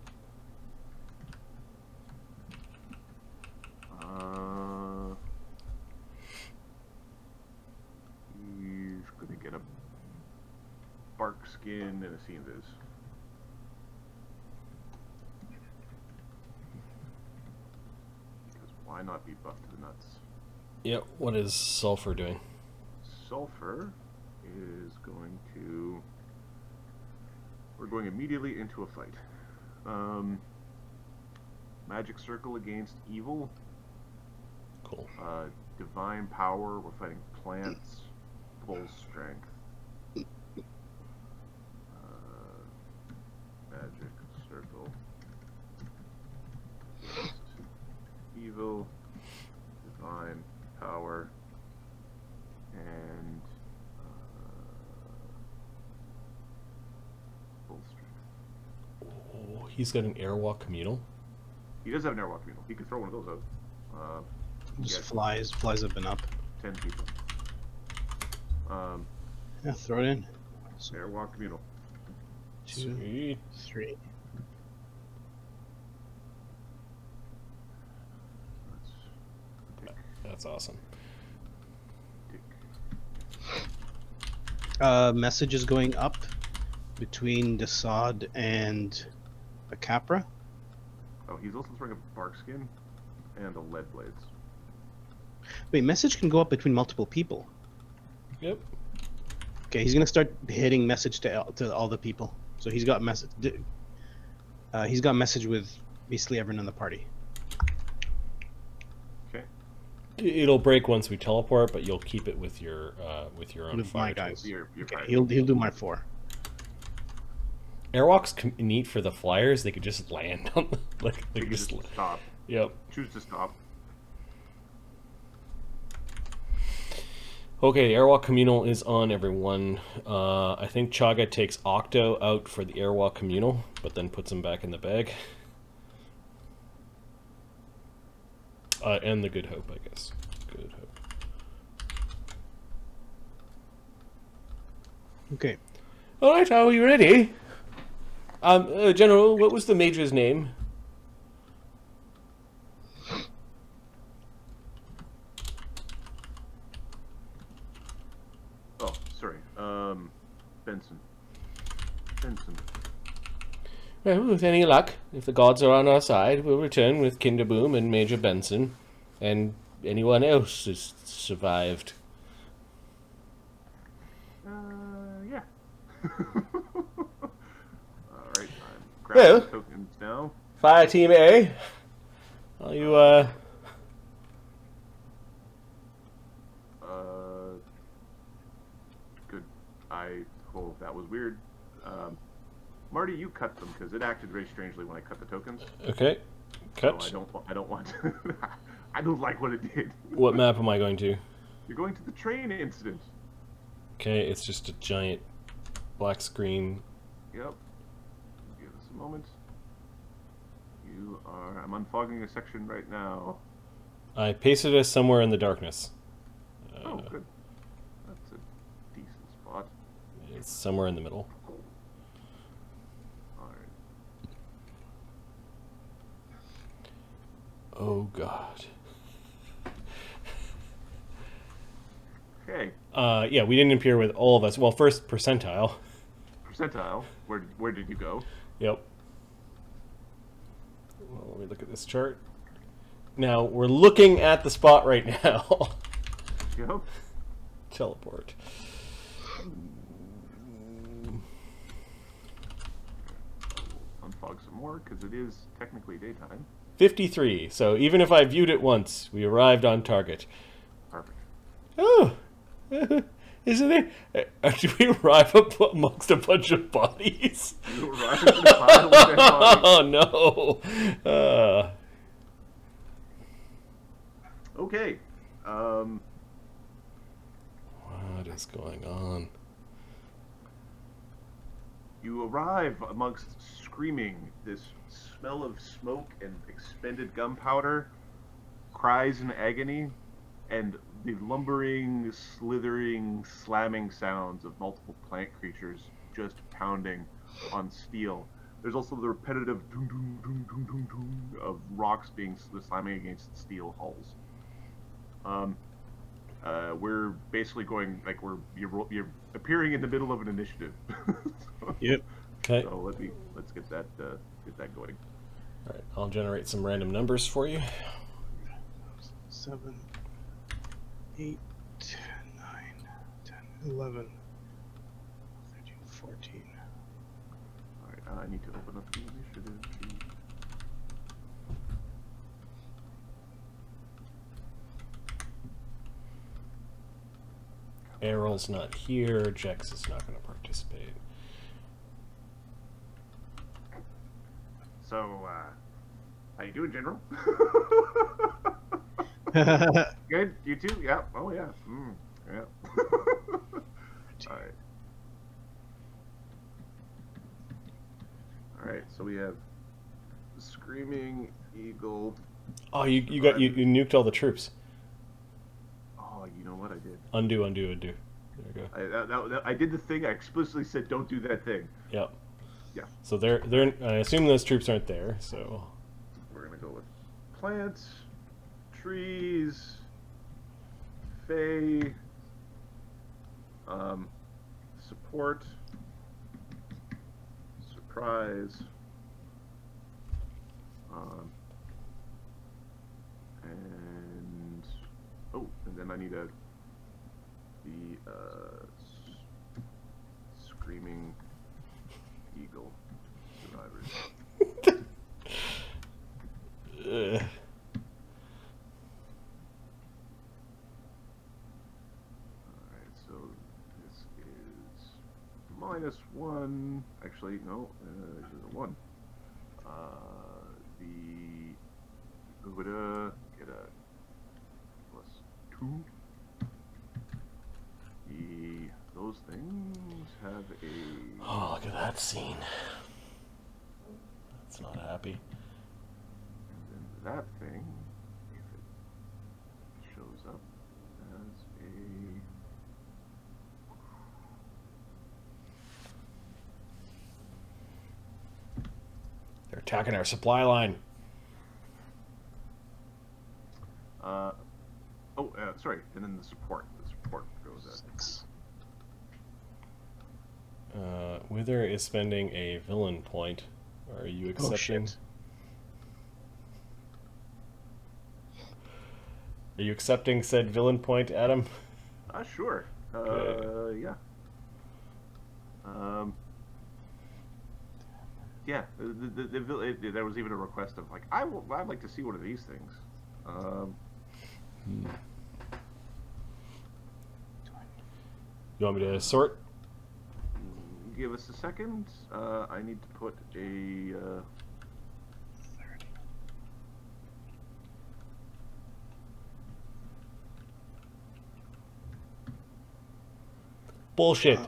He's gonna get a bark skin and a sea invis. Because why not be buffed to the nuts? Yep, what is Sulfur doing? Sulfur is going to. We're going immediately into a fight. Magic Circle against evil. Cool. Divine Power. We're fighting plants. Full strength. Magic Circle. Against evil. Divine Power. And full strength. Oh, he's got an Airwalk Communal. He does have an Airwalk Communal. He could throw one of those out. Just Yeah. flies. Flies have been up. 10 people. Yeah, throw it in. Airwalk Communal. 2, Sweet. 3. Let's That's awesome. tick. Message is going up between the Sod and the Capra. Oh, he's also throwing a bark skin and a lead blades. Wait, message can go up between multiple people. Yep. Okay, he's gonna start hitting message to all the people. So he's got message. He's got message with basically everyone in the party. Okay. It'll break once we teleport, but you'll keep it with your own With fire my guys. tools. Your Okay, fire. he'll do my 4. Airwalk's neat for the flyers. They could just land on the, like they You could can just. just stop. Yep. Choose to stop. Okay, Airwalk Communal is on, everyone. I think Chagga takes Octo out for the Airwalk Communal, but then puts him back in the bag. And the Good Hope, I guess. Good Hope. Okay. All right, are we ready? General, what was the Major's name? Oh, sorry. Benson. Benson. Well, with any luck, if the gods are on our side, we'll return with Kinderboom and Major Benson, and anyone else who's survived. Yeah. Alright, I'm grabbing Well. the tokens now. Fire Team A, are you, Good. Oh, that was weird. Marty, you cut them because it acted very strangely when I cut the tokens. Okay, So cut. I don't want. I don't like what it did. What map am I going to? You're going to the train incident. Okay, it's just a giant black screen. Yep. Give us moment. You are... I'm unfogging a section right now. I pasted us somewhere in the darkness. Oh, good. That's a decent spot. It's somewhere in the middle. Alright. Oh, God. Okay. Yeah, we didn't appear with all of us. Well, first, percentile. Percentile. Where did you go? Yep. Well, let me look at this chart. Now, we're looking at the spot right now. Yep. Teleport. Unfog some more, because it is technically daytime. 53. So even if I viewed it once, we arrived on target. Perfect. Oh! Isn't it? Do we arrive amongst a bunch of bodies? You arrived in a pile of dead bodies. Oh, no! Okay. What is going on? You arrive amongst screaming, this smell of smoke and expended gunpowder, cries in agony, and the lumbering, slithering, slamming sounds of multiple plant creatures just pounding on steel. There's also the repetitive doom doom doom doom doom doom of rocks being slamming against steel hulls. We're basically going like you're appearing in the middle of an initiative. Yep. Okay. So let's get that going. All right, I'll generate some random numbers for you. 7, 8, 9, 10, 11, 13, 14. All right, I need to open up the initiative sheet. Errol's not here. Jex is not going to participate. So, how you doing, General? Good. You too? Yeah. Oh yeah. Yeah. All right. All right. So we have the Screaming Eagle. Oh, you nuked all the troops. Oh, you know what I did? Undo. There you go. I did the thing. I explicitly said, "Don't do that thing." Yep. Yeah. So they're. I assume those troops aren't there. So We're gonna go with plants, trees, Fae, support, surprise, and then I need the Screaming Eagle survivors. Alright, so this is -1. Actually, no, this is a 1. We would get a +2. Those things have a... oh, look at that scene. That's not happy. And then that thing, if it shows up as a... They're attacking our supply line. Sorry, and then the support. The support goes at... 6. Wither is spending a villain point. Are you accepting? Oh, shit. Are you accepting said villain point, Adam? Sure. Good. Yeah. Yeah. There was even a request of like, I'd like to see one of these things. You want me to sort? Give us a second. I need to put a... Bullshit.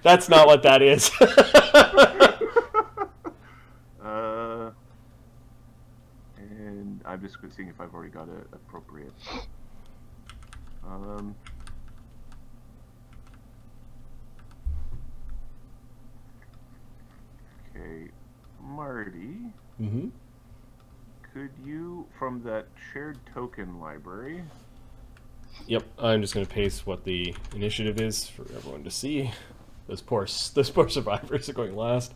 That's not what that is. And I'm just seeing if I've already got it appropriate. Okay, Marty. Mm-hmm. Could you, from that shared token library... Yep, I'm just going to paste what the initiative is for everyone to see. Those poor survivors are going last.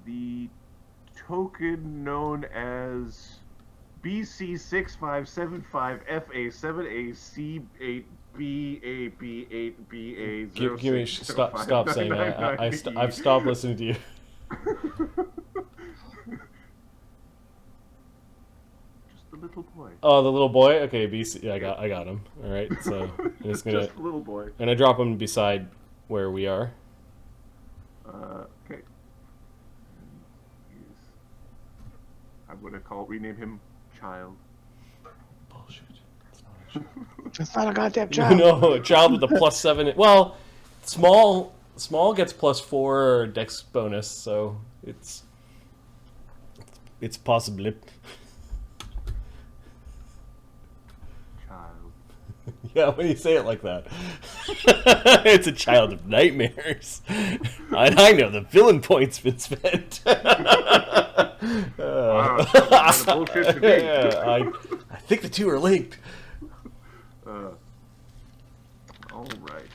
The token known as BC6575FA7AC8BAB8BA0. Give me stop saying that. I've stopped listening to you. Just the little boy. Oh, the little boy. Okay, BC. I got him. All right, so I'm just gonna Just the little boy. gonna drop him beside where we are. Okay. I'm gonna rename him Child. Bullshit. It's not a child. It's not a goddamn child. No, a child with a +7. Well, small gets +4 dex bonus, so it's possible. Child. Yeah, when you say it like that. It's a child of nightmares. And I know the villain point's been spent. Wow, that's kind of bullshit to me. Yeah, I think the two are linked. All right.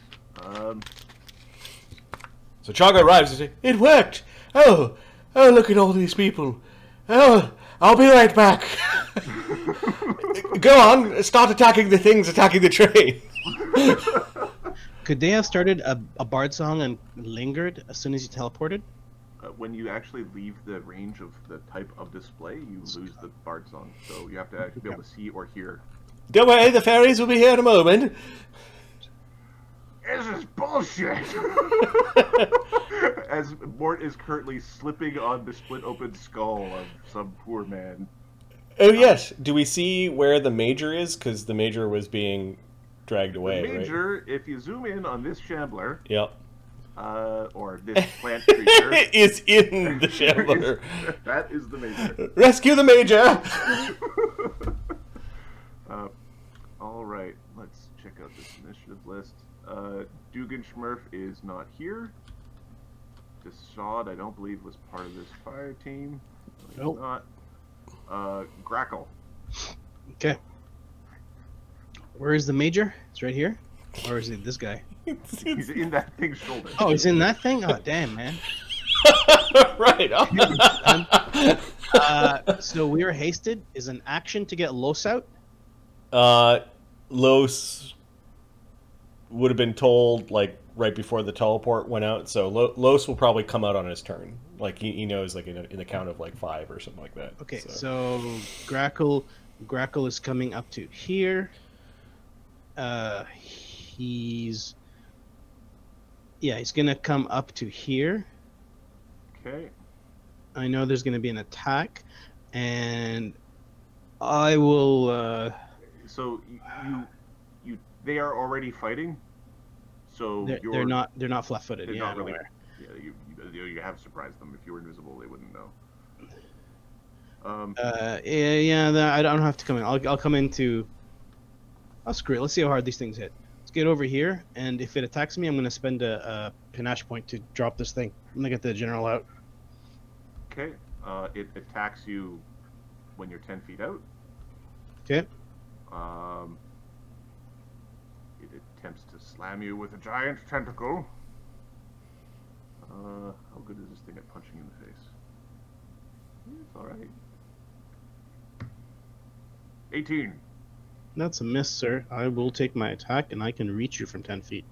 So Chagga arrives and says, "It worked! Oh, look at all these people. Oh, I'll be right back." Go on, start attacking the things attacking the train. Could they have started a bard song and lingered as soon as you teleported? When you actually leave the range of the type of display, you lose the bard song. So you have to actually be able to see or hear. Don't worry, the fairies will be here in a moment. This is bullshit! As Mort is currently slipping on the split open skull of some poor man. Oh yes, do we see where the major is? Because the major was being dragged away, The major, if you zoom in on this shambler, right? Yep. or this plant creature, is in the shambler. That is the major. Rescue the major! All right, let's check out this initiative list. Duggan Schmurf is not here. Desaad, I don't believe, was part of this fire team. No, Nope. he's not. Grakkel. Okay. Where is the major? It's right here? Or is it this guy? He's in that thing's shoulder. Oh, he's in that thing? Oh, damn, man. Right. So we were hasted. Is an action to get Los out? Los would have been told like right before the teleport went out, so Los will probably come out on his turn. Like he knows, like in the count of like 5 or something like that. Okay, so Grakkel is coming up to here. He's gonna come up to here. Okay. I know there's gonna be an attack, and I will. So they are already fighting. So They're not flat-footed. They're Yeah, not I'm really. aware. Yeah, you have surprised them. If you were invisible, they wouldn't know. I don't have to come in. I'll come into. Oh, screw it. Let's see how hard these things hit. Let's get over here, and if it attacks me, I'm gonna spend a panache point to drop this thing. I'm gonna get the general out. Okay. It attacks you when you're 10 feet out. Okay. It attempts to slam you with a giant tentacle. How good is this thing at punching you in the face? It's alright. 18. That's a miss, sir. I will take my attack, and I can reach you from 10 feet.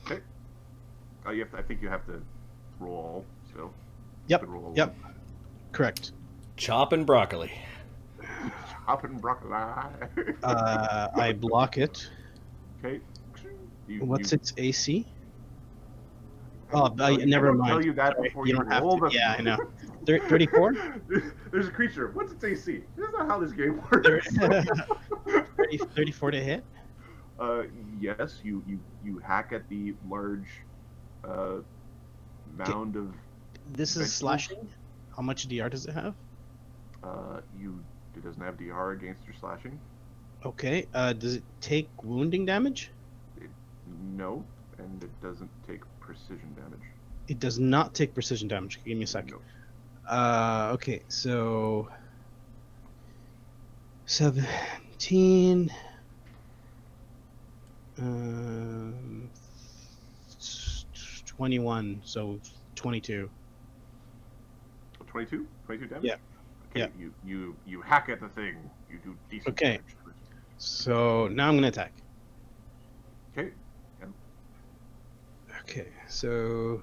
Okay. I think you have to roll still. Yep. Roll Yep. Correct. Chopping broccoli. Chopping broccoli. I block it. Okay. What's its AC? I Never don't mind. tell you that Sorry, before you you don't have roll to. the... Yeah, I know. 34? There's a creature. What's its AC? That's not how this game works. 34 to hit? Yes, you hack at the large mound of. This is vegetables. slashing. How much DR does it have? It doesn't have DR against your slashing. Okay. Does it take wounding damage? No, and it doesn't take precision damage. It does not take precision damage. Give me a second. No. Okay, so 17. 21, so 22. 22? 22 damage? Yeah. Okay, Yeah. You hack at the thing. You do decent Okay. damage. So now I'm gonna attack. Okay. Okay, so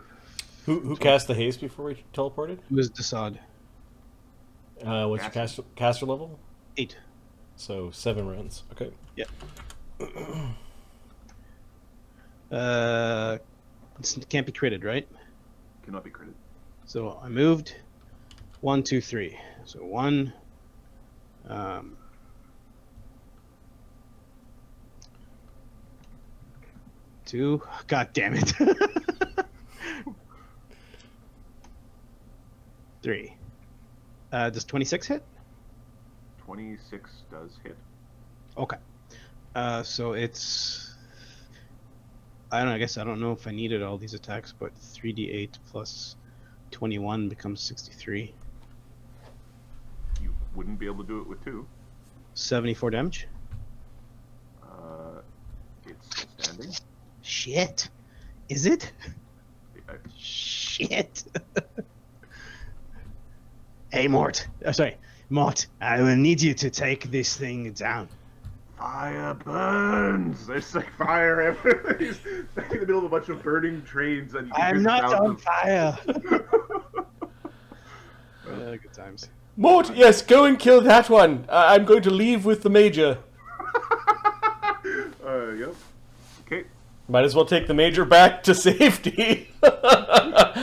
Who cast the haste before we teleported? who is Desaad? What's your caster level? 8. So 7 rounds. Okay. It can't be critted, right? Cannot be critted. So I moved 1, 2, 3. So 1. 2. God damn it. 3. Does 26 hit? 26 does hit. Okay. So it's. I don't know. I guess I don't know if I needed all these attacks, but 3d8 plus 21 becomes 63. You wouldn't be able to do it with 2. 74 damage. It's standing. Shit. Is it? Uh, Shit. Hey, Mort. Sorry. Mort, I will need you to take this thing down. Fire burns! There's like fire everywhere. He's in the middle of a bunch of burning trains, and you can hear I'm the not sounds on of- fire. Good times. Mort, yes, go and kill that one. I'm going to leave with the major. Yep. Okay. Might as well take the major back to safety.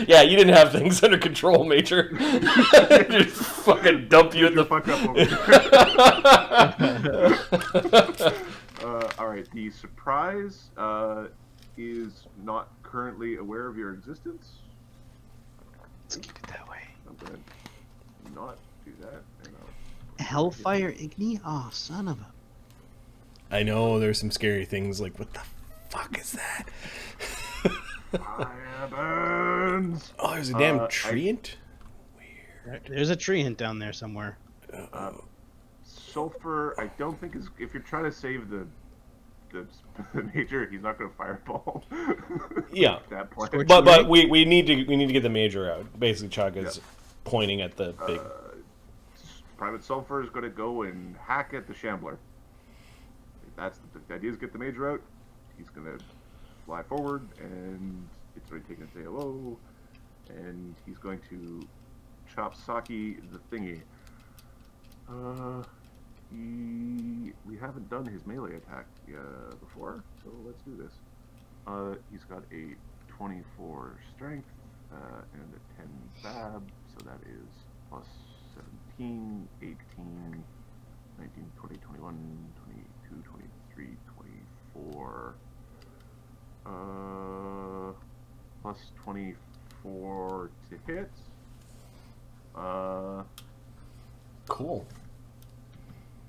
Yeah, you didn't have things under control, Major. Just fucking dump you in the Fuck up over all right. The surprise is not currently aware of your existence. Let's keep it that way. I'm gonna not do that. And Hellfire Igni? Oh, son of a... I know there's some scary things like, what the fuck is that? Fire burns. Oh, there's a damn treant? Right, there's a tree hint down there somewhere. Sulfur, I don't think is. If you're trying to save the major, he's not going to fireball. Yeah. At that point. But we need to get the major out. Basically, Chagga's pointing at the big. Private Sulfur is going to go and hack at the Shambler. That's the idea is get the major out. He's going to fly forward, and it's already taken its AOO, and he's going to chop Saki the thingy. We haven't done his melee attack before, so let's do this. He's got a 24 strength and a 10 fab, so that is plus 17, 18, 19, 20, 21, 22, 23, 24. Plus 24 to hit. Cool.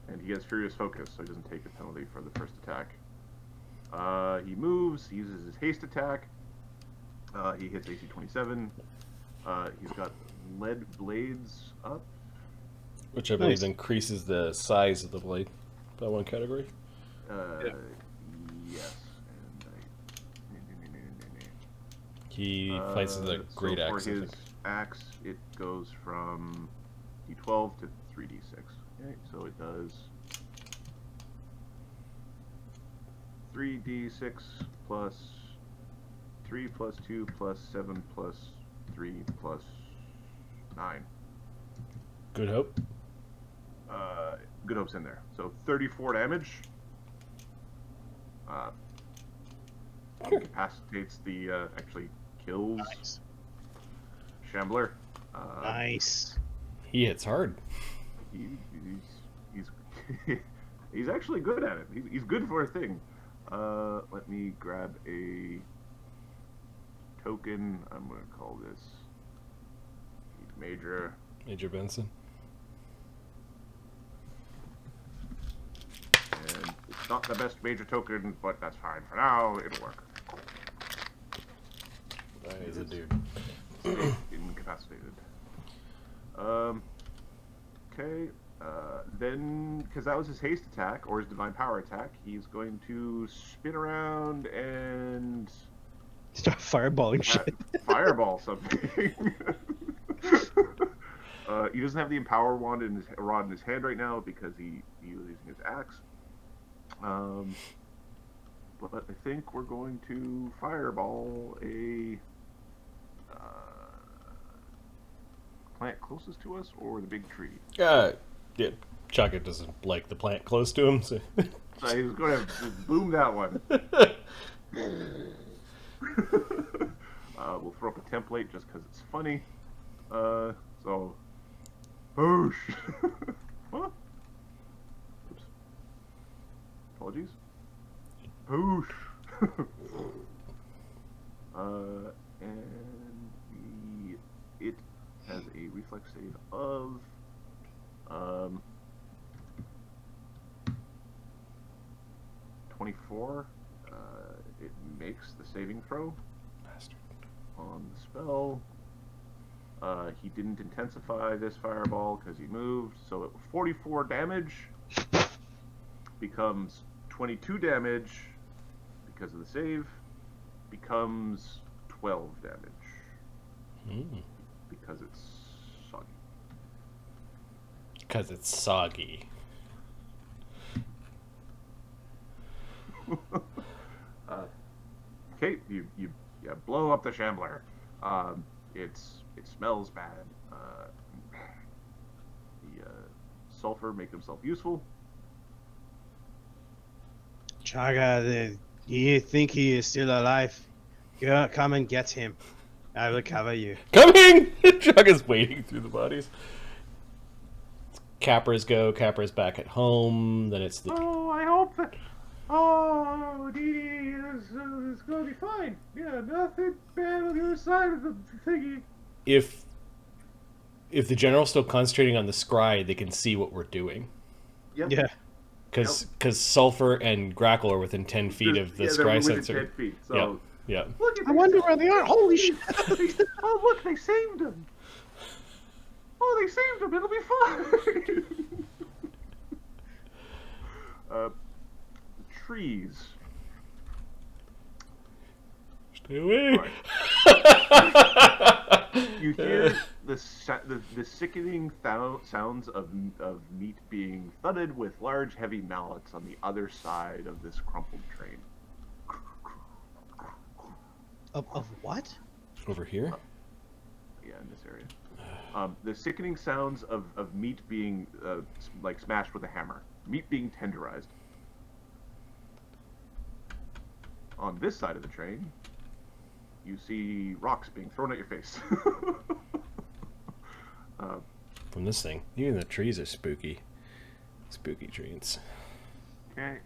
And he has Furious Focus, so he doesn't take a penalty for the first attack. He moves, he uses his haste attack. He hits AC 27. He's got lead blades up. Which I believe increases the size of the blade by one category. Yes. He fights with a great so axe. For his axe, it goes from D12 to 3D6. Okay, so it does 3D6 plus 3 plus 2 plus 7 plus 3 plus 9. Good hope. Good Hope's in there. So 34 damage. Incapacitates the, actually kills Shambler. Nice. He hits hard. He's he's actually good at it. He's good for a thing. Let me grab a token. I'm going to call this Major. Major Benson. And it's not the best major token, but that's fine for now. It'll work. That is a dude. Incapacitated. Okay. Then, because that was his haste attack, or his divine power attack, he's going to spin around and Start fireballing shit. fireball something. He doesn't have the empower rod in his hand right now because he was using his axe. But I think we're going to fireball a plant closest to us or the big tree. Yeah, Chagga doesn't like the plant close to him, so... So he's going to just boom that one. We'll throw up a template just because it's funny. So, boosh. Huh? Oops. Apologies. Boosh. And it has a reflex save of 24. It makes the saving throw. Bastard. On the spell. He didn't intensify this fireball because he moved, so 44 damage becomes 22 damage because of the save, becomes 12 damage because it's soggy. Because it's soggy. Okay, you blow up the shambler. It smells bad. The sulfur make himself useful. Chagga, you think he is still alive? Go, come and get him. I will cover you. Coming! Chagga's wading through the bodies. Capra's go. Capra's back at home. Then it's the... Oh, I hope that... Oh, Dee Dee is going to be fine. Yeah, nothing bad on the other side of the thingy. If the general's still concentrating on the scry, they can see what we're doing. Yep. Yeah. Because Sulfur and Grakkel are within 10 feet of the scry sensor. 10 feet, so... Yeah. Look at I wonder where they are. Holy shit. Oh, look, they saved him. Oh, they saved him. It'll be fine. Trees. Stay away. You hear the sickening sounds of meat being thudded with large, heavy mallets on the other side of this crumpled train. Of what? Over here? Yeah, in this area. The sickening sounds of meat being like smashed with a hammer. Meat being tenderized. On this side of the train, you see rocks being thrown at your face. From this thing. Even the trees are spooky. Spooky trees. Okay.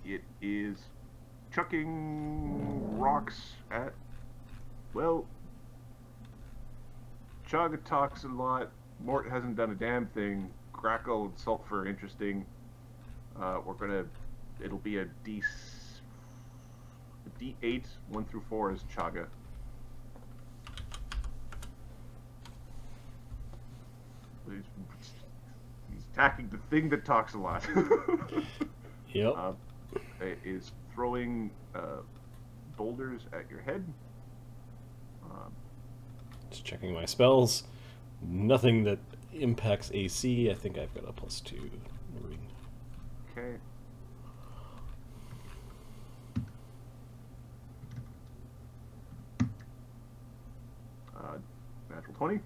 It is chucking rocks at... Well... Chagga talks a lot. Mort hasn't done a damn thing. Grakkel and Sulfur, interesting. We're gonna... It'll be a D8, 1 through 4 is Chagga. He's attacking the thing that talks a lot. Yep. It is throwing boulders at your head. Just checking my spells. Nothing that impacts AC. I think I've got a +2 ring. Okay. Natural 20.